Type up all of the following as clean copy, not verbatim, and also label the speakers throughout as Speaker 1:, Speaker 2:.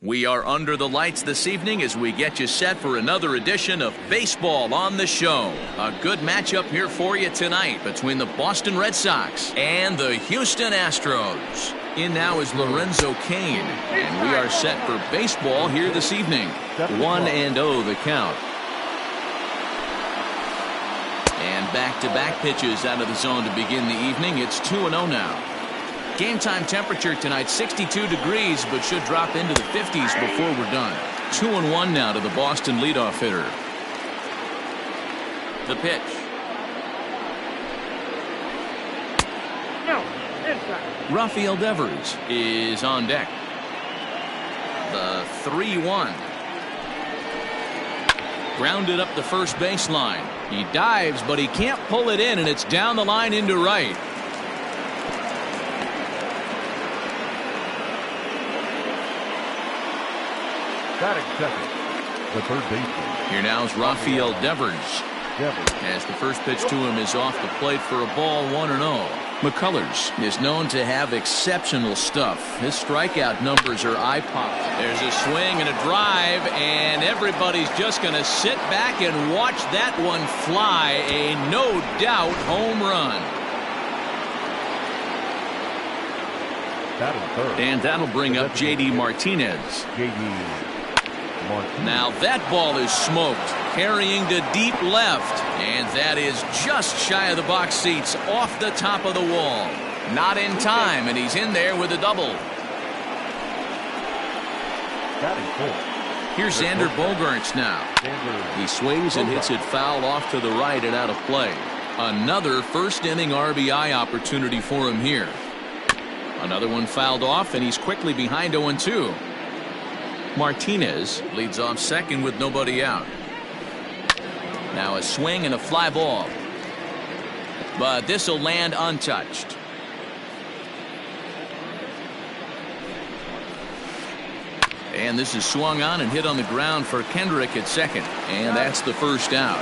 Speaker 1: We are under the lights this evening as we get you set for another edition of Baseball on the Show. A good matchup here for you tonight between the Boston Red Sox and the Houston Astros. In now is Lorenzo Cain, and we are set for baseball here this evening. 1-0 the count. And back-to-back pitches out of the zone to begin the evening. It's 2-0 now. Game time temperature tonight 62 degrees, but should drop into the 50s before we're done. 2-1 now to the Boston leadoff hitter. The pitch. Rafael Devers is on deck. The 3-1. Grounded up the first baseline. He dives, but he can't pull it in, and it's down the line into right.
Speaker 2: Batting second, the third baseman.
Speaker 1: Here now is Rafael Devers. As the first pitch to him is off the plate for a ball, 1-0. McCullers is known to have exceptional stuff. His strikeout numbers are eye-popping. There's a swing and a drive, and everybody's just going to sit back and watch that one fly. A no-doubt home run. And that'll bring up J.D. Martinez. Now that ball is smoked, carrying to deep left, and that is just shy of the box seats, off the top of the wall. Not in time, and he's in there with a double. Here's Xander Bogaerts now. He swings and hits it foul off to the right and out of play. Another first inning RBI opportunity for him here. Another one fouled off, and he's quickly behind 0-2. Martinez leads off second with nobody out. Now a swing and a fly ball, but this will land untouched. And this is swung on and hit on the ground for Kendrick at second, and that's the first out.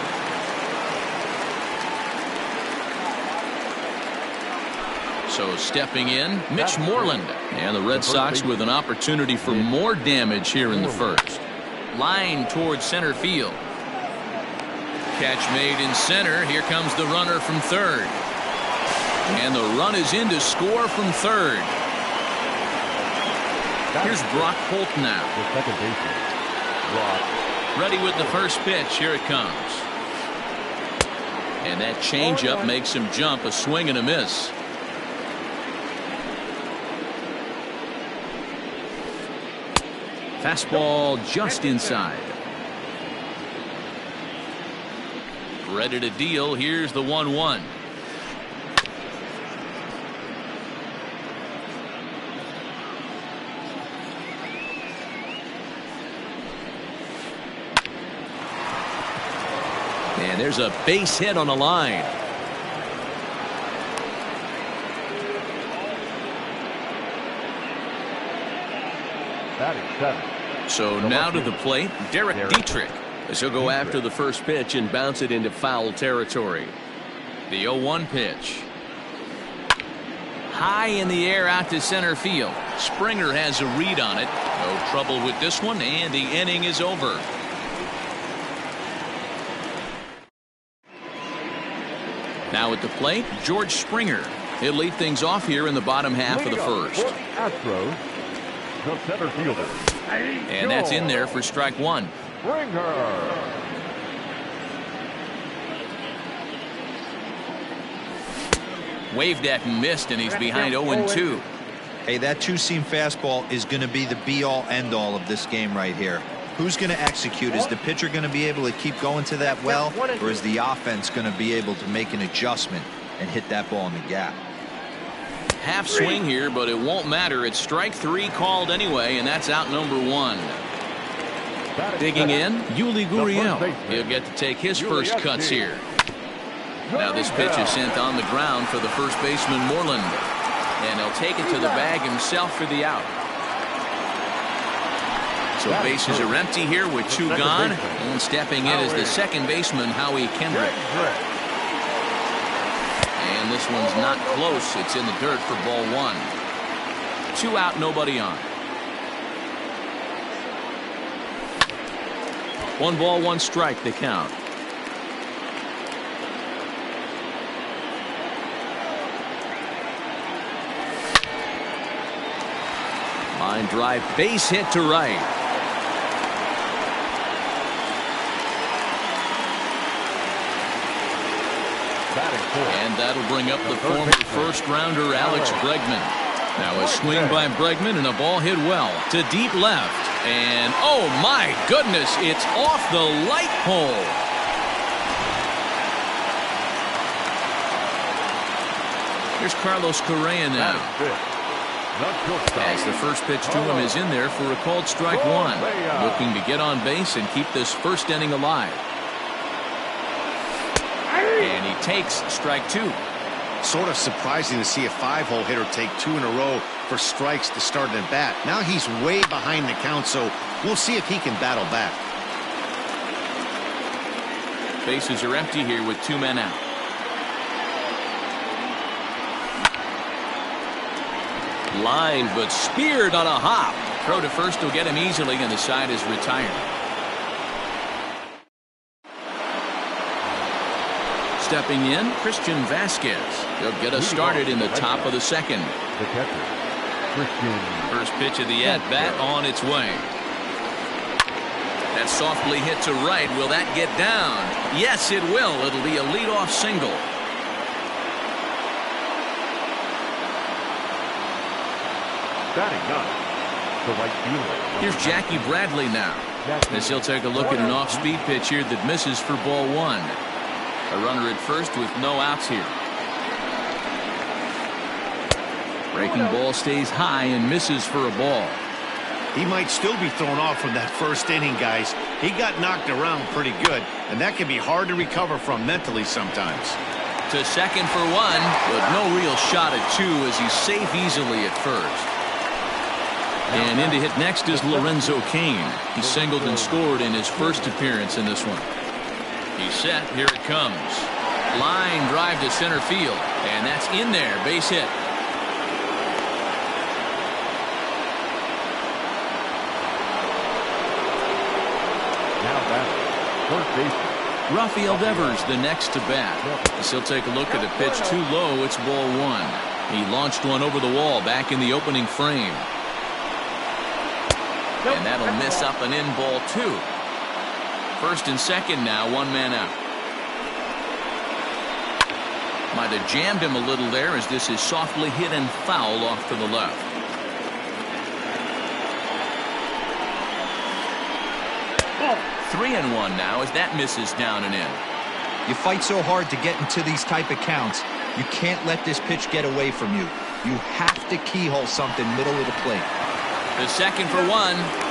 Speaker 1: So stepping in, Mitch Moreland, and the Red Sox with an opportunity for more damage here in the first. Line towards center field. Catch made in center. Here comes the runner from third. And the run is in to score from third. Here's Brock Holt now. Ready with the first pitch. Here it comes. And that changeup makes him jump. A swing and a miss. Fastball just inside. Ready to deal. Here's the 1-1. And there's a base hit on the line.
Speaker 2: Batting seven.
Speaker 1: So now to the plate, Derek Dietrich, as he'll go after the first pitch and bounce it into foul territory. The 0-1 pitch. High in the air out to center field. Springer has a read on it. No trouble with this one, and the inning is over. Now at the plate, George Springer. He'll lead things off here in the bottom half of the first.
Speaker 2: Astros, the center fielder.
Speaker 1: And that's in there for strike one. Waved at and missed, and he's behind 0-2.
Speaker 3: Hey, that two-seam fastball is going to be the be-all, end-all of this game right here. Who's going to execute? Is the pitcher going to be able to keep going to that well, or is the offense going to be able to make an adjustment and hit that ball in the gap?
Speaker 1: Half swing here, but it won't matter. It's strike three called anyway, and that's out number one. Digging in, Yuli Gurriel. He'll get to take his first cuts here. Now this pitch is sent on the ground for the first baseman, Moreland. And he'll take it to the bag himself for the out. So bases are empty here with two gone. And stepping in is the second baseman, Howie Kendrick. And this one's not close. It's in the dirt for ball one. 2 out, nobody on. 1 ball, 1 strike, the count. Line drive, base hit to right. And that'll bring up the former first-rounder Alex Bregman. Now a swing by Bregman and a ball hit well to deep left. And oh my goodness, it's off the light pole. Here's Carlos Correa now. As the first pitch to him is in there for a called strike 1. Looking to get on base and keep this first inning alive. And he takes strike 2.
Speaker 4: Sort of surprising to see a 5-hole hitter take 2 in a row for strikes to start an at bat. Now he's way behind the count, so we'll see if he can battle back.
Speaker 1: Bases are empty here with 2 men out. Line, but speared on a hop. Throw to first will get him easily, and the side is retired. Stepping in, Christian Vasquez. He'll get us started in the top of the second.
Speaker 2: The catcher, Christian.
Speaker 1: First pitch of the at-bat on its way. That softly hit to right. Will that get down? Yes, it will. It'll be a leadoff single.
Speaker 2: Batting 9, the right fielder.
Speaker 1: Here's Jackie Bradley now, as he'll take a look at an off-speed pitch here that misses for ball 1. A runner at first with no outs here. Breaking ball stays high and misses for a ball.
Speaker 4: He might still be thrown off from that first inning, guys. He got knocked around pretty good, and that can be hard to recover from mentally sometimes.
Speaker 1: To second for 1, but no real shot at 2 as he's safe easily at first. And in to hit next is Lorenzo Cain. He singled and scored in his first appearance in this one. He's set. Here it comes. Line drive to center field. And that's in there. Base hit.
Speaker 2: Now batting, first baseman.
Speaker 1: Rafael Devers the next to bat. As he'll take a look at a pitch too low. It's ball 1. He launched one over the wall back in the opening frame. And that'll miss up and in ball 2. First and second now, 1 man out. Might have jammed him a little there as this is softly hit and foul off to the left. Oh. 3-1 now as that misses down and in.
Speaker 3: You fight so hard to get into these type of counts. You can't let this pitch get away from you. You have to keyhole something middle of the plate.
Speaker 1: The second for 1.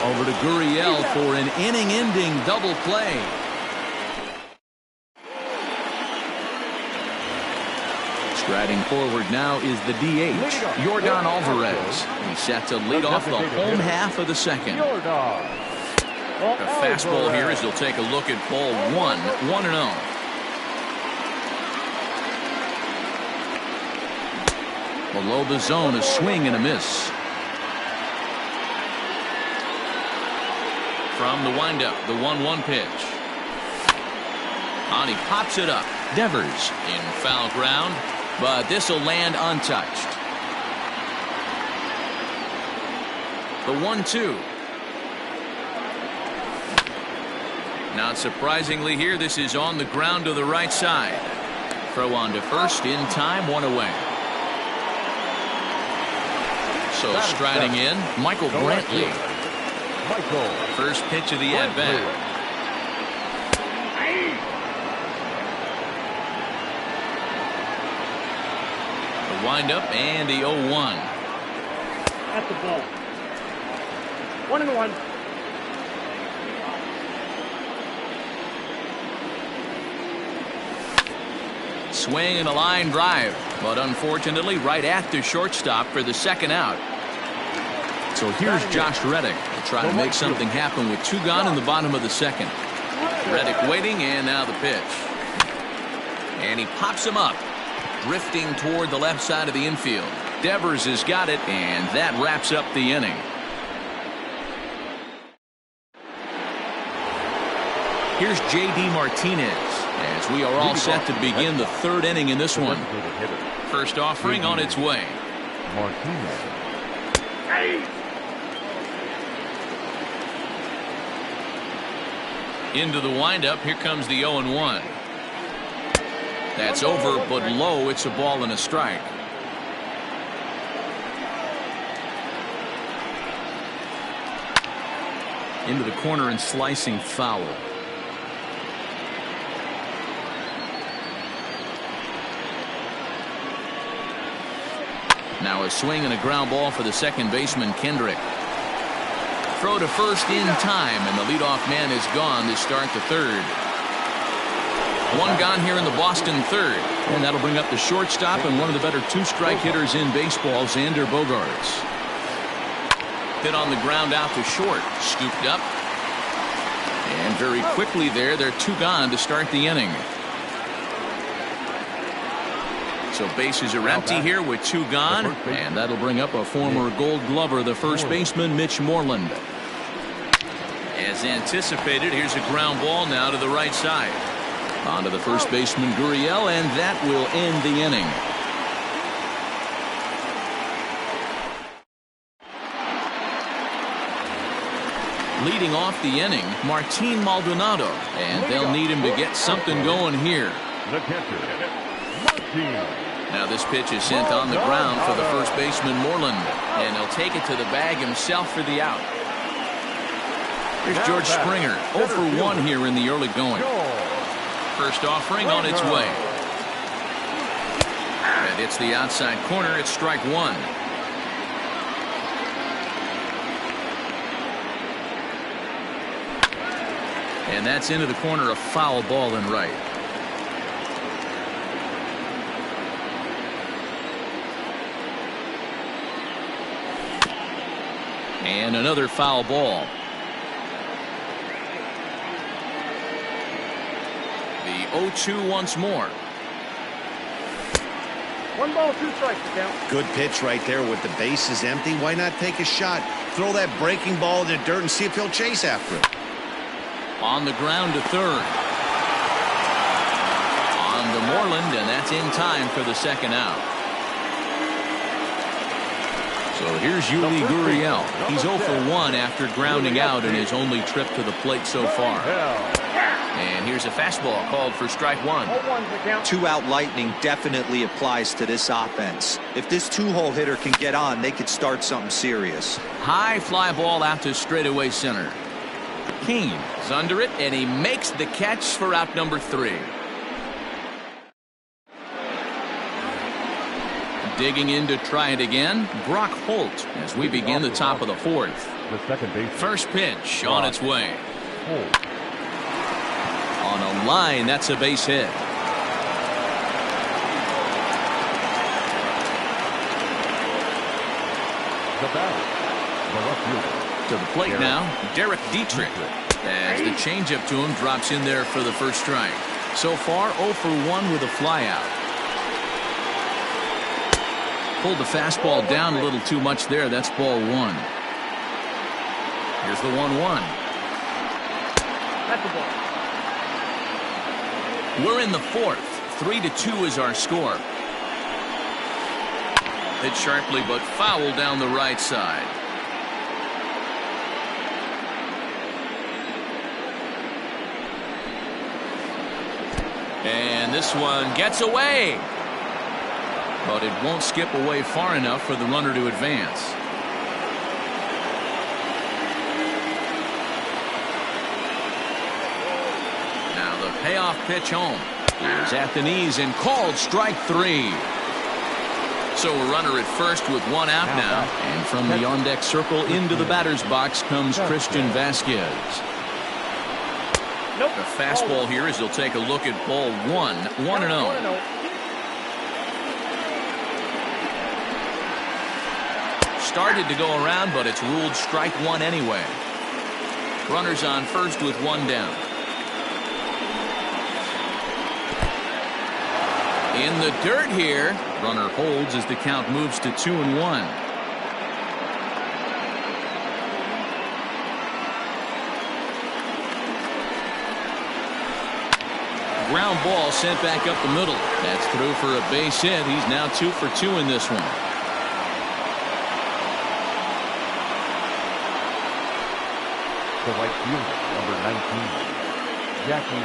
Speaker 1: Over to Gurriel for an inning-ending double play. Striding forward now is the DH, Yordan Alvarez. He's set to lead off the home half of the second. A fastball here as he'll take a look at ball 1, 1-0. Below the zone, a swing and a miss. From the windup, the 1-1 pitch. And he pops it up. Devers in foul ground, but this will land untouched. The 1-2. Not surprisingly here, this is on the ground to the right side. Throw on to first in time, 1 away. So striding in, Michael Brantley. First pitch of the at-bat. The windup and the 0-1.
Speaker 5: At the ball. 1-1.
Speaker 1: Swing and a line drive, but unfortunately right at the shortstop for the second out. So here's Josh Reddick to try to make something happen with 2 gone in the bottom of the second. Reddick waiting, and now the pitch. And he pops him up, drifting toward the left side of the infield. Devers has got it, and that wraps up the inning. Here's J.D. Martinez as we are all set to begin the third inning in this one. First offering on its way.
Speaker 2: Martinez.
Speaker 1: Into the windup. Here comes the 0-1. That's over, but low. It's a ball and a strike. Into the corner and slicing foul. Now a swing and a ground ball for the second baseman, Kendrick. Throw to first in time, and the leadoff man is gone to start the third. One gone here in the Boston third, and that'll bring up the shortstop and one of the better two-strike hitters in baseball, Xander Bogaerts. Hit on the ground out to short, scooped up, and very quickly there, they're two gone to start the inning. So bases are empty here with two gone, and that'll bring up a former Gold Glover, the first baseman, Mitch Moreland. As anticipated, here's a ground ball now to the right side. On to the first baseman, Gurriel, and that will end the inning. Leading off the inning, Martin Maldonado, and they'll need him to get something going here.
Speaker 2: The catcher, Martin.
Speaker 1: Now this pitch is sent on the ground for the first baseman, Moreland, and he'll take it to the bag himself for the out. Here's George Springer, 0 for 1 here in the early going. First offering on its way. And it's the outside corner. It's strike one. And that's into the corner, a foul ball and right. And another foul ball. The 0-2 once more.
Speaker 5: 1 ball, 2 strikes to count.
Speaker 4: Good pitch right there with the bases empty. Why not take a shot? Throw that breaking ball in the dirt and see if he'll chase after it.
Speaker 1: On the ground to third. On to Moreland, and that's in time for the second out. So here's Yuli Gurriel. He's 0 for 1 after grounding out in his only trip to the plate so far. And here's a fastball called for strike one.
Speaker 3: 2-out lightning definitely applies to this offense. If this two-hole hitter can get on, they could start something serious.
Speaker 1: High fly ball out to straightaway center. Keane is under it, and he makes the catch for out number 3. Digging in to try it again, Brock Holt, as we begin the top of the fourth.
Speaker 2: The second base.
Speaker 1: First pitch on its way. On a line, that's a base hit.
Speaker 2: The batter, the left fielder.
Speaker 1: To the plate now, Derek Dietrich. As the changeup to him drops in there for the first strike. So far, 0 for 1 with a flyout. Pulled the fastball down a little too much there. That's ball 1. Here's the 1-1.
Speaker 5: That's the ball.
Speaker 1: We're in the fourth. 3-2 is our score. Hit sharply but foul down the right side. And this one gets away. But it won't skip away far enough for the runner to advance. Now the payoff pitch home is at the knees and called strike 3. So a runner at first with 1 out now. And from the on-deck circle into the batter's box comes Christian Vasquez.
Speaker 5: Nope.
Speaker 1: The fastball here as they'll take a look at ball 1. 1-0. Started to go around, but it's ruled strike 1 anyway. Runners on first with 1 down. In the dirt here. Runner holds as the count moves to 2-1. ground ball sent back up the middle. That's through for a base hit. He's now 2 for 2 in this one.
Speaker 2: The right fielder, number 19, Jackie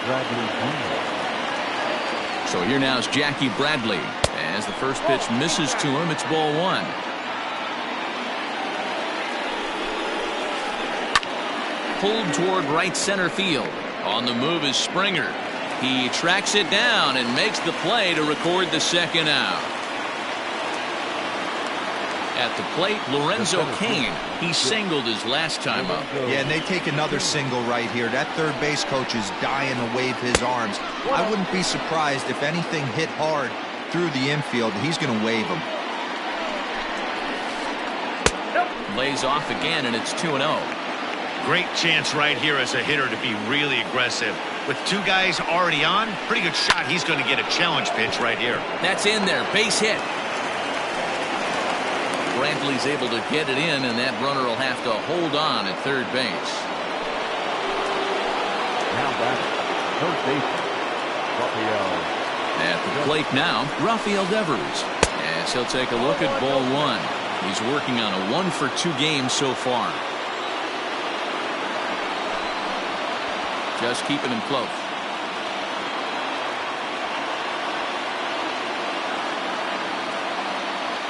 Speaker 2: Bradley Jr.
Speaker 1: So here now is Jackie Bradley. As the first pitch misses to him, it's ball 1. Pulled toward right center field. On the move is Springer. He tracks it down and makes the play to record the second out. At the plate, Lorenzo Cain. He singled his last time up.
Speaker 3: Yeah, and they take another single right here. That third base coach is dying to wave his arms. I wouldn't be surprised if anything hit hard through the infield. He's going to wave them.
Speaker 1: Lays off again, and it's 2-0.
Speaker 4: Great chance right here as a hitter to be really aggressive. With 2 guys already on, pretty good shot. He's going to get a challenge pitch right here.
Speaker 1: That's in there. Base hit. Brantley's able to get it in, and that runner will have to hold on at third base.
Speaker 2: Now batting, third baseman, Rafael.
Speaker 1: At the plate now, Rafael Devers. As he'll take a look at ball 1. He's working on a 1 for 2 game so far. Just keeping him close.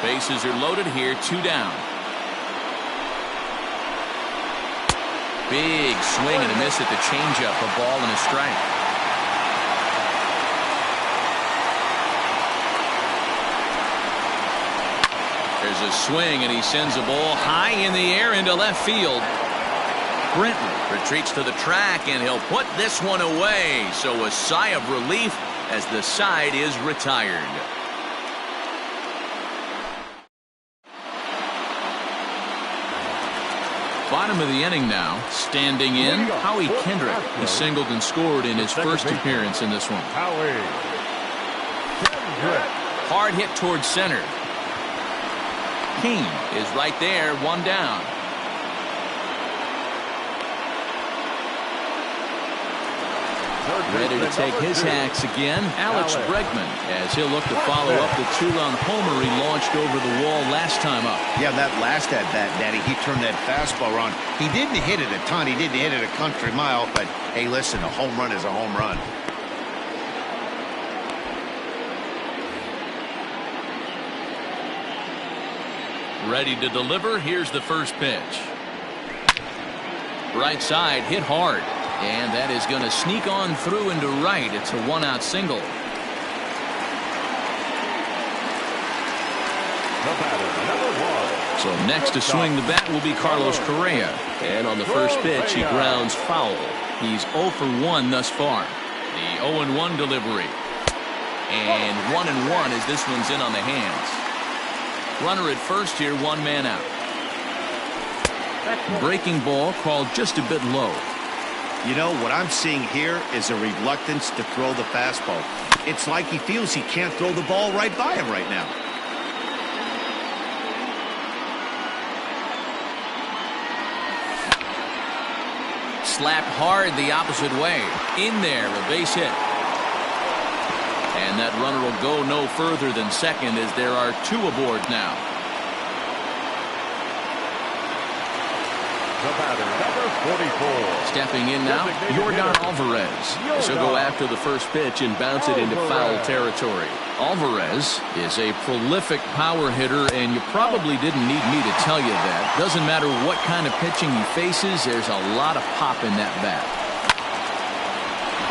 Speaker 1: Bases are loaded here, 2 down. Big swing and a miss at the changeup, a ball and a strike. There's a swing and he sends a ball high in the air into left field. Brenton retreats to the track and he'll put this one away. So a sigh of relief as the side is retired. Bottom of the inning now. Standing in, Howie Kendrick. He singled and scored in his first appearance in this one. Hard hit towards center. Cain is right there, 1 down. Ready to take his hacks again, Alex Bregman, as he'll look to follow up the 2-run homer he launched over the wall last time up.
Speaker 4: Yeah, that last at-bat, Daddy, he turned that fastball around. He didn't hit it a ton. He didn't hit it a country mile, but hey, listen, a home run is a home run.
Speaker 1: Ready to deliver. Here's the first pitch. Right side, hit hard. And that is going to sneak on through into right. It's a 1-out single. So next to swing the bat will be Carlos Correa. And on the first pitch, he grounds foul. He's 0 for 1 thus far. The 0-1 delivery. And 1-1 as this one's in on the hands. Runner at first here, 1 man out. Breaking ball called just a bit low.
Speaker 4: You know, what I'm seeing here is a reluctance to throw the fastball. It's like he feels he can't throw the ball right by him right now.
Speaker 1: Slapped hard the opposite way. In there, a base hit. And that runner will go no further than second as there are 2 aboard now.
Speaker 2: The batter, number 44.
Speaker 1: Stepping in now, Yordan Alvarez. She'll go after the first pitch and bounce it into foul territory. Alvarez is a prolific power hitter, and you probably didn't need me to tell you that. Doesn't matter what kind of pitching he faces, there's a lot of pop in that bat.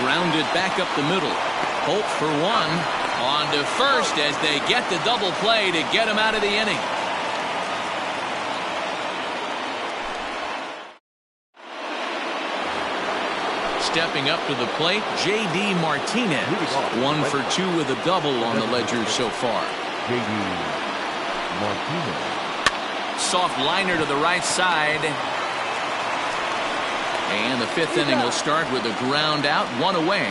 Speaker 1: Grounded back up the middle. Hope for 1. On to first as they get the double play to get him out of the inning. Stepping up to the plate, J.D. Martinez. 1 for 2 with a double on the ledger so far.
Speaker 2: J.D. Martinez.
Speaker 1: Soft liner to the right side. And the 5th inning will start with a ground out, 1 away.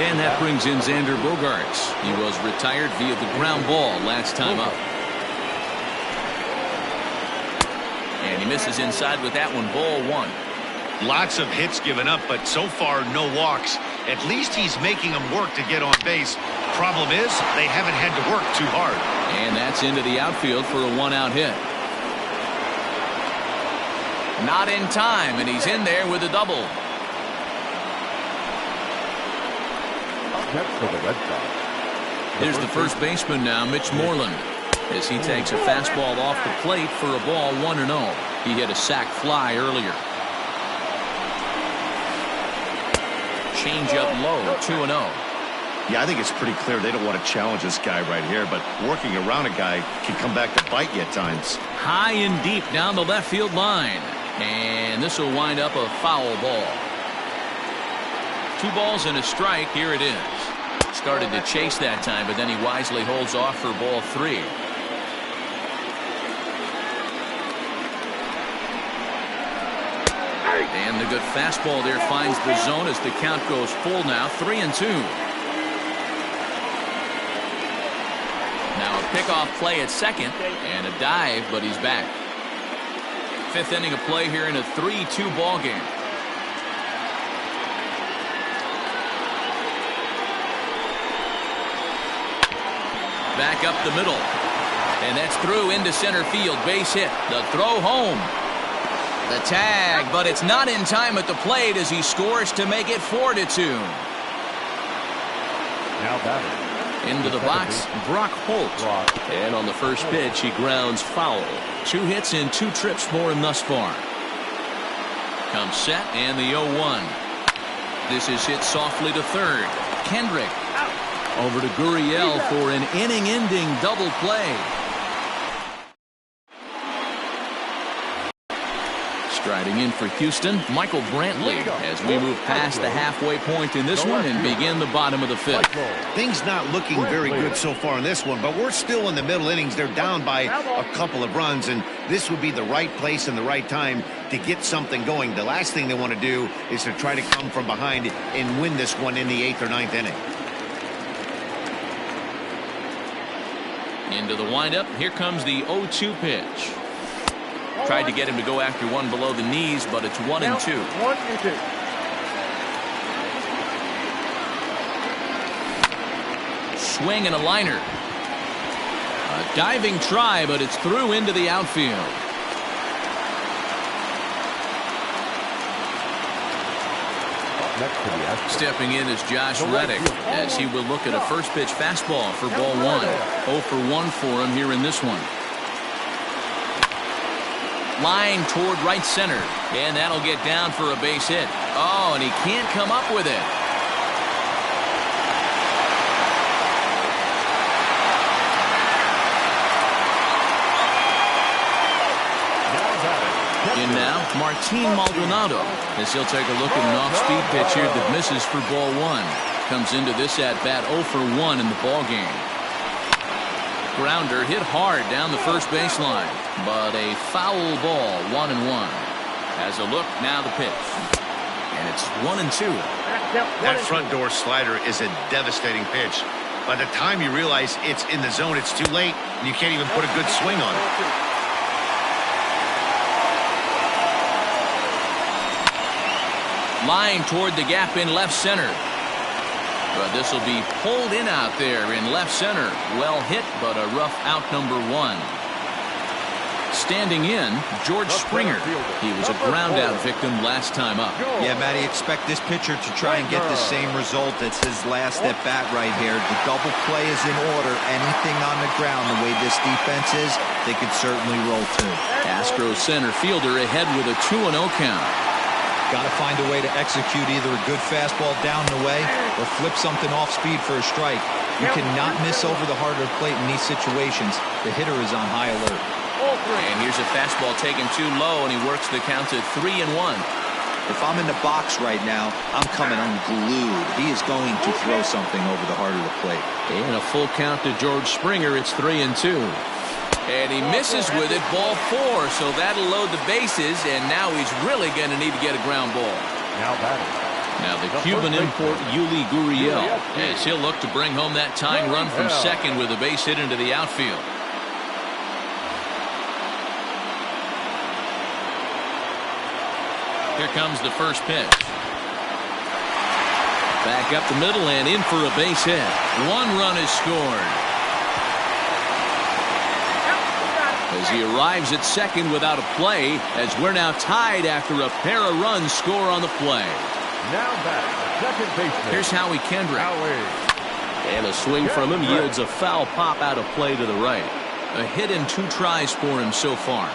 Speaker 1: And that brings in Xander Bogaerts. He was retired via the ground ball last time up. And he misses inside with that one, ball 1.
Speaker 4: Lots of hits given up, but so far no walks. At least he's making them work to get on base. Problem is, they haven't had to work too hard.
Speaker 1: And that's into the outfield for a one-out hit. Not in time, and he's in there with a double.
Speaker 2: Next for the Red Sox.
Speaker 1: Here's the first baseman now, Mitch Moreland, as he takes a fastball off the plate for a ball 1-0. He hit a sac fly earlier. Change up low, 2-0.
Speaker 4: Yeah, I think it's pretty clear they don't want to challenge this guy right here, but working around a guy can come back to bite you at times.
Speaker 1: High and deep down the left field line. And this will wind up a foul ball. 2 balls and a strike. Here it is. Started to chase that time, but then he wisely holds off for ball 3. And the good fastball there finds the zone as the count goes full now, 3-2. Now a pickoff play at second and a dive, but he's back. 5th inning of play here in a 3-2 ball game. Back up the middle, and that's through into center field. Base hit. The throw home. The tag, but it's not in time at the plate as he scores to make it 4-2.
Speaker 2: Now batting.
Speaker 1: Into the box, Brock Holt. And on the first pitch, he grounds foul. 2 hits and 2 trips for him thus far. Comes set, and the 0-1. This is hit softly to third. Kendrick over to Gurriel for an inning-ending double play. Striding in for Houston, Michael Brantley, as we move past the halfway point in this one and begin the bottom of the 5th.
Speaker 4: Things not looking very good so far in this one, but we're still in the middle innings. They're down by a couple of runs, and this would be the right place and the right time to get something going. The last thing they want to do is to try to come from behind and win this one in the 8th or 9th inning.
Speaker 1: Into the windup, here comes the 0-2 pitch. Tried to get him to go after one below the knees, but it's 1-2.
Speaker 5: 1-2.
Speaker 1: Swing and a liner. A diving try, but it's through into the outfield.
Speaker 2: Next to the Astros.
Speaker 1: Stepping in is Josh Reddick, as he will look at a first pitch fastball for ball 1. 0 for 1 for him here in this one. Line toward right center, and that'll get down for a base hit. Oh, and he can't come up with it. In now, Martin Maldonado, as he'll take a look at an off-speed pitch here that misses for ball 1. Comes into this at-bat 0 for 1 in the ball game. Grounder hit hard down the first baseline, but a foul ball, 1-1. As a look, now the pitch. And it's 1-2.
Speaker 4: That front door slider is a devastating pitch. By the time you realize it's in the zone, it's too late, and you can't even put a good swing on it.
Speaker 1: Line toward the gap in left center. But this will be pulled in out there in left center. Well hit, but a rough out number 1. Standing in, George Springer. He was a ground-out victim last time up.
Speaker 3: Yeah, Matty, expect this pitcher to try and get the same result. It's his last at-bat right here. The double play is in order. Anything on the ground, the way this defense is, they could certainly roll too.
Speaker 1: Astros center fielder ahead with a 2-0 count.
Speaker 3: Got to find a way to execute either a good fastball down the way or flip something off speed for a strike. You cannot miss over the heart of the plate in these situations. The hitter is on high alert.
Speaker 1: And here's a fastball taken too low, and he works the count to 3-1.
Speaker 3: If I'm in the box right now, I'm coming unglued. He is going to throw something over the heart of the plate.
Speaker 1: And a full count to George Springer. It's 3-2. And he misses with it, ball 4, so that'll load the bases, and now he's really going to need to get a ground ball.
Speaker 2: Now batting.
Speaker 1: Now the Cuban import Yuli Gurriel, as he'll look to bring home that tying run from second with a base hit into the outfield. Here comes the first pitch. Back up the middle and in for a base hit. One run is scored. As he arrives at second without a play, as we're now tied after a pair of runs score on the play.
Speaker 2: Now back, second baseman.
Speaker 1: Here's Howie Kendrick.
Speaker 6: And a swing from him yields a foul pop out of play to the right.
Speaker 1: A hit and 2 tries for him so far.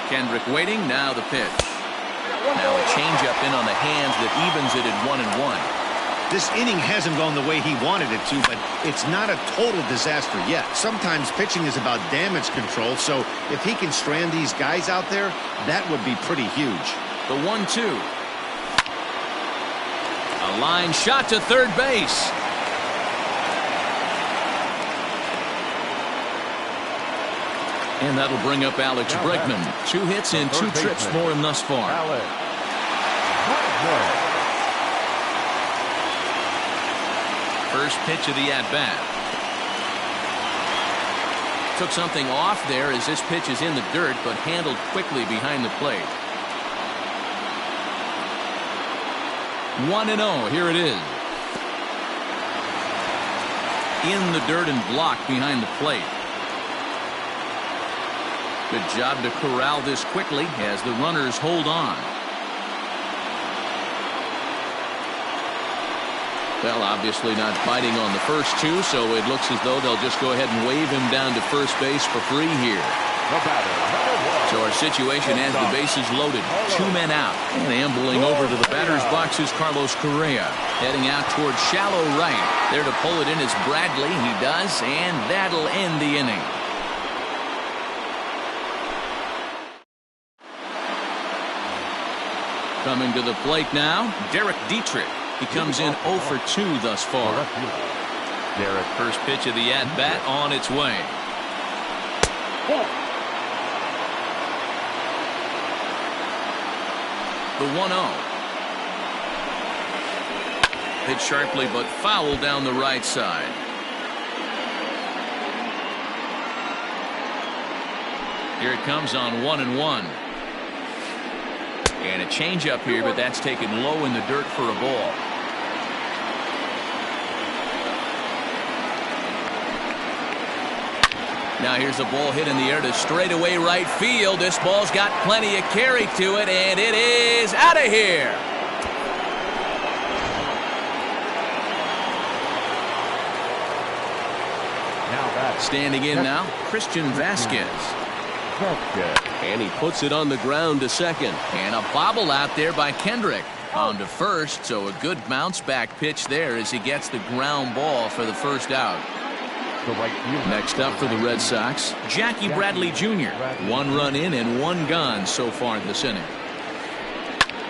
Speaker 1: Kendrick waiting, now the pitch. Now a changeup in on the hands that evens it at 1-1.
Speaker 4: This inning hasn't gone the way he wanted it to, but it's not a total disaster yet. Sometimes pitching is about damage control, so if he can strand these guys out there, that would be pretty huge.
Speaker 1: The 1-2. A line shot to third base. And that'll bring up Alex Bregman. 2 hits and 2 trips for him thus far. First pitch of the at-bat. Took something off there as this pitch is in the dirt, but handled quickly behind the plate. 1-0, here it is. In the dirt and blocked behind the plate. Good job to corral this quickly as the runners hold on. Well, obviously not biting on the first 2, so it looks as though they'll just go ahead and wave him down to first base for free here. So our situation as the bases loaded, 2 men out, and ambling over to the batter's box is Carlos Correa, heading out towards shallow right. There to pull it in is Bradley. He does, and that'll end the inning. Coming to the plate now, Derek Dietrich. He comes in 0 for 2 thus far. Derek, first pitch of the at-bat on its way. The 1-0. Hit sharply but foul down the right side. Here it comes on 1-1. And a changeup here, but that's taken low in the dirt for a ball. Now here's a ball hit in the air to straightaway right field. This ball's got plenty of carry to it, and it is out of here. Standing in now, Christian Vasquez.
Speaker 6: And he puts it on the ground to second.
Speaker 1: And a bobble out there by Kendrick. On to first, so a good bounce back pitch there as he gets the ground ball for the first out. Next up for the Red Sox, Jackie Bradley Jr. 1 run in and 1 gone so far this inning.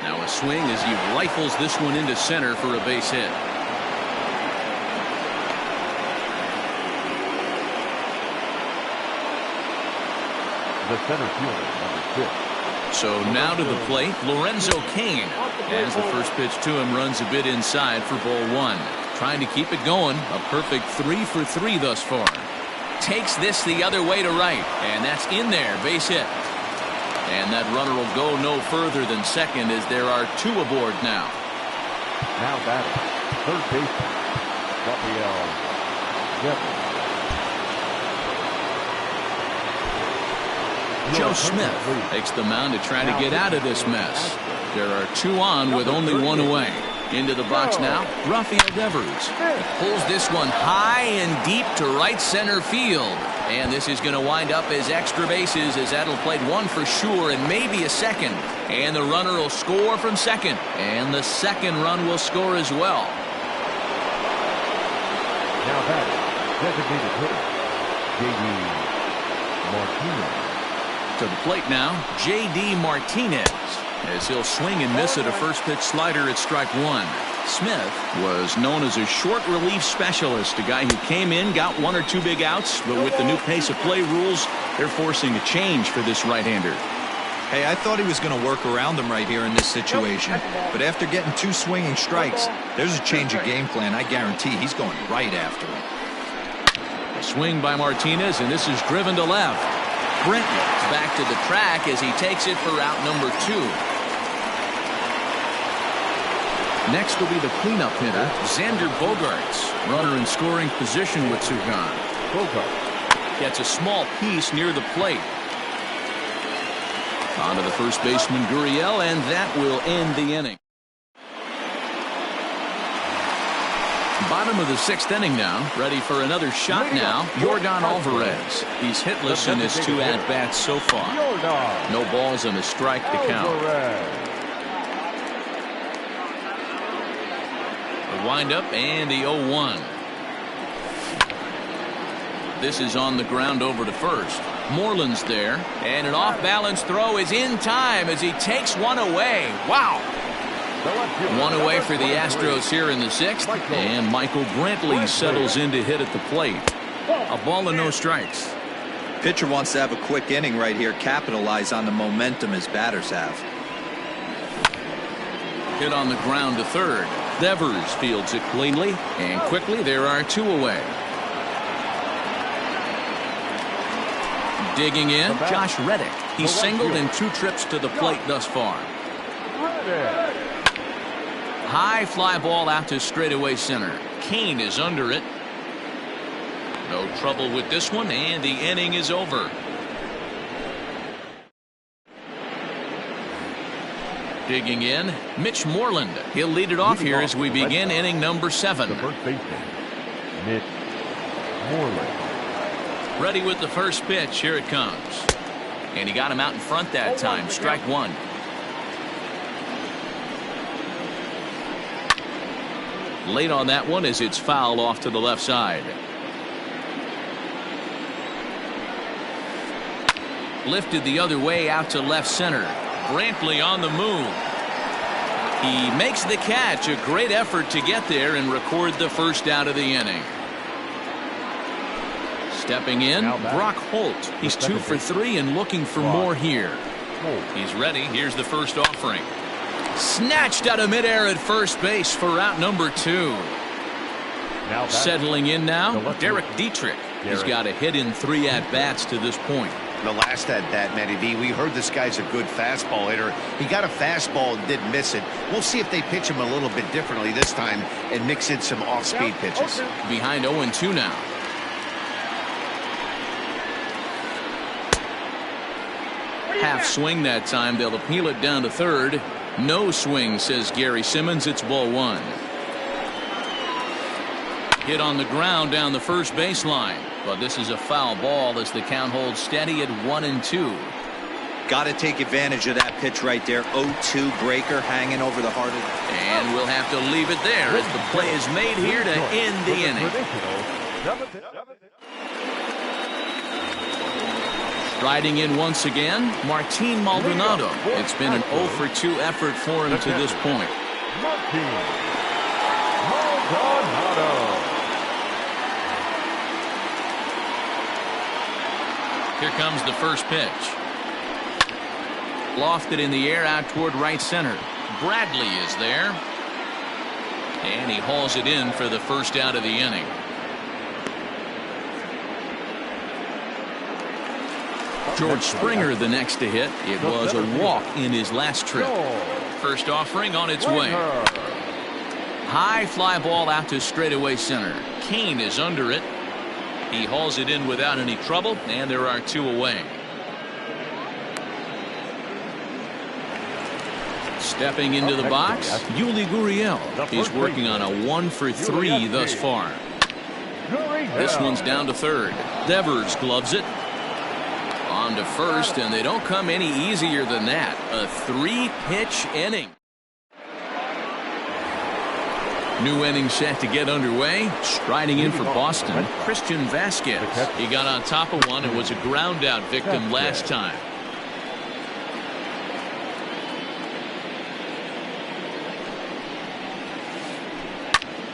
Speaker 1: Now a swing as he rifles this one into center for a base hit.
Speaker 2: The center fielder, number 6.
Speaker 1: So now to the plate, Lorenzo Cain, as the first pitch to him runs a bit inside for ball 1. Trying to keep it going, a perfect 3 for 3 thus far. Takes this the other way to right, and that's in there, base hit. And that runner will go no further than second as there are 2 aboard now.
Speaker 2: Now batting, third baseman, Rafael Devers.
Speaker 1: Joe Smith takes the mound to try to get out of this mess. There are 2 on with only 1 away. Into the box now, Rafael Devers. He pulls this one high and deep to right center field. And this is going to wind up as extra bases as that'll play 1 for sure and maybe a second. And the runner will score from second. And the second run will score as well.
Speaker 2: Now batting, designated hitter, J.D. Martinez.
Speaker 1: To the plate now, J.D. Martinez, as he'll swing and miss at a first pitch slider at strike 1. Smith was known as a short relief specialist, a guy who came in, got 1 or 2 big outs, but with the new pace of play rules, they're forcing a change for this right-hander.
Speaker 3: Hey, I thought he was going to work around him right here in this situation, but after getting 2 swinging strikes, there's a change of game plan. I guarantee he's going right after him.
Speaker 1: A swing by Martinez, and this is driven to left. Brentwood's back to the track as he takes it for out number 2. Next will be the cleanup hitter, Xander Bogaerts. Runner in scoring position with two gone.
Speaker 2: Bogart.
Speaker 1: Gets a small piece near the plate. On to the first baseman, Gurriel, and that will end the inning. Bottom of the sixth inning now. Ready for another shot now. Yordan Alvarez. He's hitless in his two at-bats so far. No balls and a strike to count. The windup and the 0-1. This is on the ground over to first. Moreland's there, and an off-balance throw is in time as he takes one away. Wow! One away for the Astros here in the sixth, and Michael Brantley settles in to hit at the plate. A ball and no strikes.
Speaker 3: Pitcher wants to have a quick inning right here, capitalize on the momentum his batters have.
Speaker 1: Hit on the ground to third. Devers fields it cleanly, and quickly there are two away. Digging in, Josh Reddick. He's singled in 2 trips to the plate thus far. High fly ball out to straightaway center. Kane is under it. No trouble with this one, and the inning is over. Digging in, Mitch Moreland. He'll lead it off here as we begin inning number 7.
Speaker 2: The first baseman, Mitch Moreland.
Speaker 1: Ready with the first pitch. Here it comes. And he got him out in front that time. Strike one. Late on that one as it's fouled off to the left side. Lifted the other way out to left center. Brantley on the move. He makes the catch. A great effort to get there and record the first out of the inning. Stepping in, Brock Holt. He's 2 for 3 and looking for more here. He's ready. Here's the first offering. Snatched out of midair at first base for out number 2. Settling in now, Derek Dietrich. He's got a hit in 3 at-bats to this point.
Speaker 4: The last at-bat, Matty B, we heard this guy's a good fastball hitter. He got a fastball and didn't miss it. We'll see if they pitch him a little bit differently this time and mix in some off-speed pitches.
Speaker 1: Behind 0-2 now. Half swing that time. They'll appeal it down to third. No swing, says Gary Simmons. It's ball 1. Hit on the ground down the first baseline. But this is a foul ball as the count holds steady at 1-2.
Speaker 3: Got to take advantage of that pitch right there. 0-2 breaker hanging over the heart of it.
Speaker 1: And we'll have to leave it there as the play is made here to end the inning. Striding in once again, Martin Maldonado. It's been an 0 for 2 effort for him to this point.
Speaker 2: Martin Maldonado.
Speaker 1: Here comes the first pitch. Lofted in the air out toward right center. Bradley is there. And he hauls it in for the first out of the inning. George Springer the next to hit. It was a walk in his last trip. First offering on its way. High fly ball out to straightaway center. Kane is under it. He hauls it in without any trouble, and there are 2 away. Stepping into the box, Yuli Gurriel. He's working on a 1 for 3 thus far. This one's down to third. Devers gloves it. On to first, and they don't come any easier than that. A 3-pitch inning. New inning set to get underway. Striding in for Boston, Christian Vasquez. He got on top of one and was a ground out victim last time.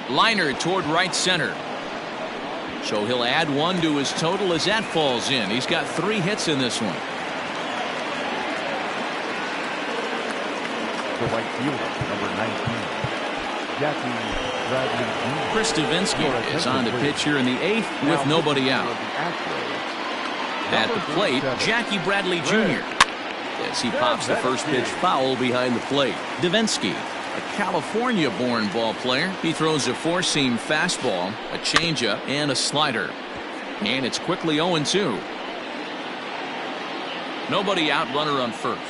Speaker 1: Liner toward right center. So he'll add 1 to his total as that falls in. He's got 3 hits in this one.
Speaker 2: The right fielder, number 19. Jackie Bradley.
Speaker 1: Chris Davinsky is on the pitch here in the 8th with nobody out. At the plate, Jackie Bradley Jr. as he pops the first pitch foul behind the plate. Davinsky, a California-born ball player. He throws a four-seam fastball, a changeup, and a slider. And it's quickly 0-2. Nobody out, runner on first.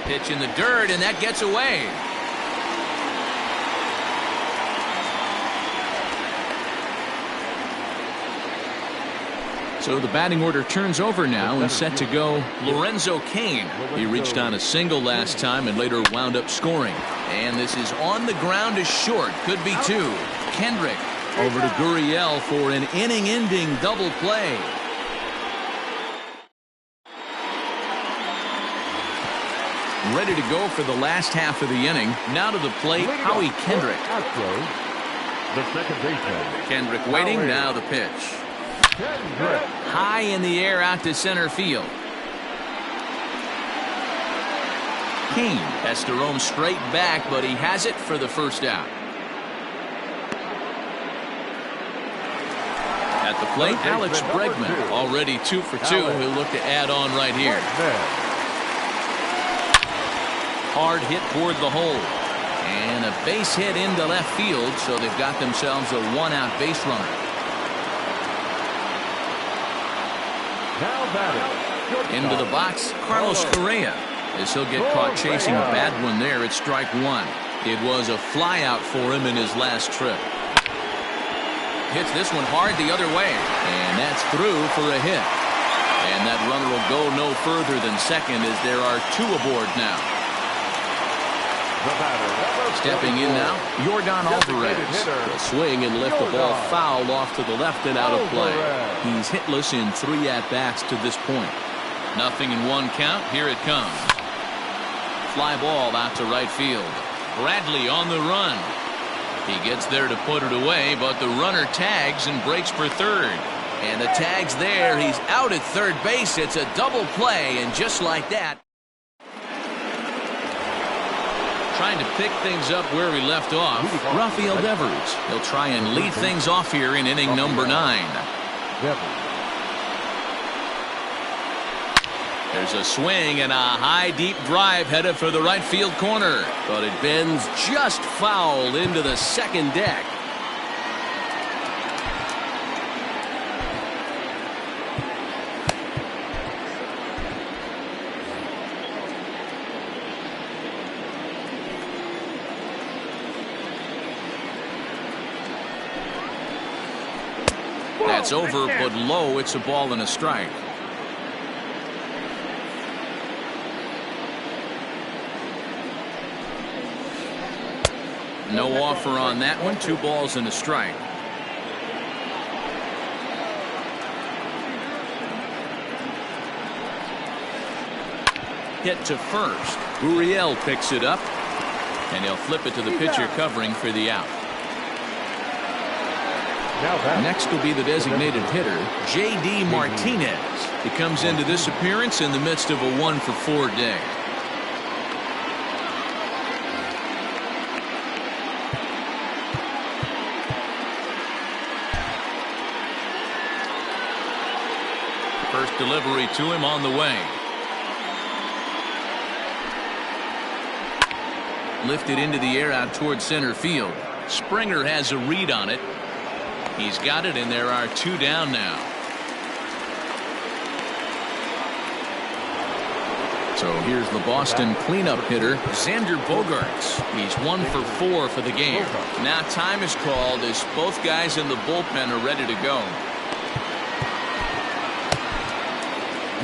Speaker 1: Pitch in the dirt, and that gets away. So the batting order turns over now and set to go Lorenzo Cain. He reached on a single last time and later wound up scoring. And this is on the ground is short. Could be two. Kendrick over to Gurriel for an inning-ending double play. Ready to go for the last half of the inning. Now to the plate, Howie Kendrick.
Speaker 2: The second baseman.
Speaker 1: Kendrick waiting, now the pitch. High in the air out to center field. Cain has to roam straight back, but he has it for the first out. At the plate, Alex Bregman, already 2 for 2. He'll look to add on right here. Hard hit toward the hole. And a base hit into left field, so they've got themselves a one-out base runner. Into the box, Carlos Correa, as he'll get caught chasing a bad one there at strike one. It was a flyout for him in his last trip. Hits this one hard the other way, and that's through for a hit. And that runner will go no further than second as there are 2 aboard now. Stepping in now, Yordan Alvarez.
Speaker 6: He'll swing and lift the ball foul off to the left and out of play.
Speaker 1: He's hitless in 3 at-bats to this point. 0-1 count. Here it comes. Fly ball out to right field. Bradley on the run. He gets there to put it away, but the runner tags and breaks for third. And the tag's there. He's out at third base. It's a double play, and just like that, trying to pick things up where we left off, Rafael Devers. He'll try and lead things off here in inning number 9. There's a swing and a high deep drive headed for the right field corner,
Speaker 6: but it bends just foul into the second deck.
Speaker 1: That's over, but low. It's a ball and a strike. No offer on that one. 2 balls and a strike. Hit to first. Gurriel picks it up, and he'll flip it to the pitcher covering for the out. Next will be the designated hitter, J.D. Martinez. He comes into this appearance in the midst of a 1-for-4 day. First delivery to him on the way. Lifted into the air out toward center field. Springer has a read on it. He's got it, and there are 2 down now. So here's the Boston cleanup hitter, Xander Bogaerts. He's 1 for 4 for the game. Now time is called as both guys in the bullpen are ready to go.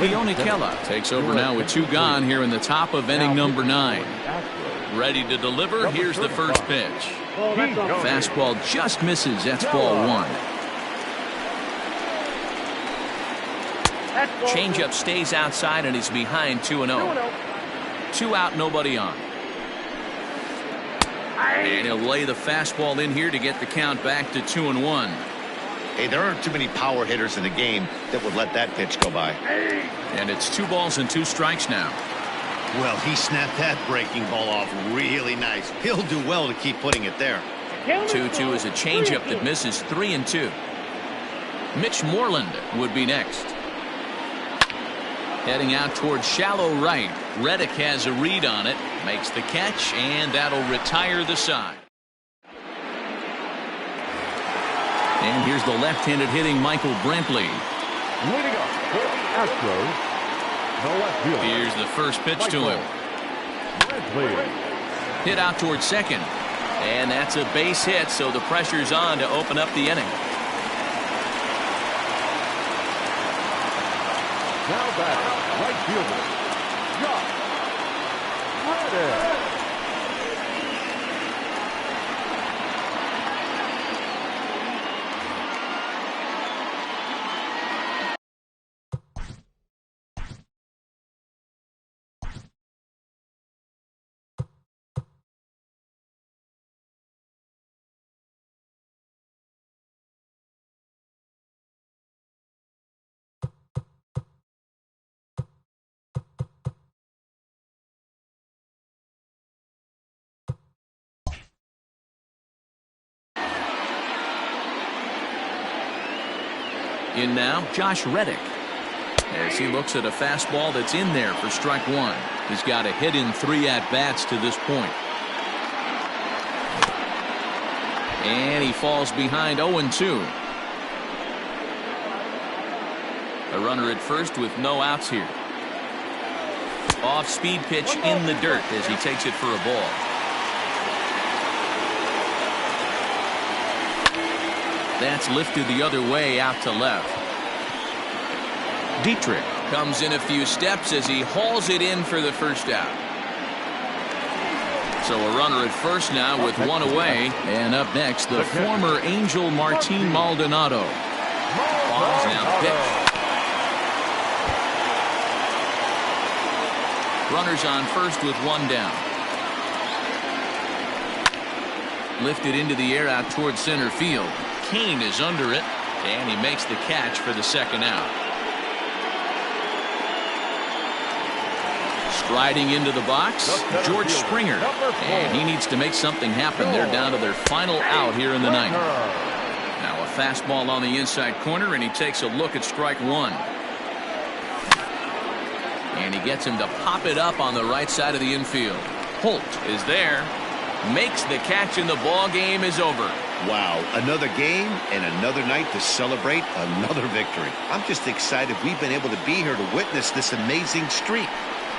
Speaker 1: Leone Kela takes over now with 2 gone here in the top of inning number 9. Ready to deliver. Here's the first pitch. Fastball just misses. That's ball 1. Changeup stays outside, and he's behind 2-0. 2 out, nobody on. And he'll lay the fastball in here to get the count back to 2-1.
Speaker 4: Hey, there aren't too many power hitters in the game that would let that pitch go by.
Speaker 1: And it's 2 balls and 2 strikes now.
Speaker 4: Well, he snapped that breaking ball off really nice. He'll do well to keep putting it there.
Speaker 1: 2-2 is a changeup that misses. 3-2. Mitch Moreland would be next. Heading out towards shallow right. Reddick has a read on it. Makes the catch, and that'll retire the side. And here's the left-handed hitting Michael Brantley.
Speaker 2: Leading up for the Astros, the left fielder.
Speaker 1: Here's the first pitch to him.
Speaker 2: Brantley.
Speaker 1: Hit out towards second. And that's a base hit, so the pressure's on to open up the inning.
Speaker 2: Now back, right fielder, Josh Reddick.
Speaker 1: In now, Josh Reddick. As he looks at a fastball that's in there for strike one. He's got a hit in 3 at-bats to this point. And he falls behind 0-2. A runner at first with no outs here. Off-speed pitch in the dirt as he takes it for a ball. That's lifted the other way out to left. Dietrich comes in a few steps as he hauls it in for the first out. So a runner at first now with one away. And up next, the former Angel Martin Maldonado. Ball's now pitched. Runners on first with one down. Lifted into the air out towards center field. Kane is under it, and he makes the catch for the second out. Striding into the box, George Springer, and he needs to make something happen. They're down to their final out here in the ninth. Now a fastball on the inside corner, and he takes a look at strike one. And he gets him to pop it up on the right side of the infield. Holt is there, makes the catch, and the ball game is over.
Speaker 4: Wow, another game and another night to celebrate another victory. I'm just excited we've been able to be here to witness this amazing streak.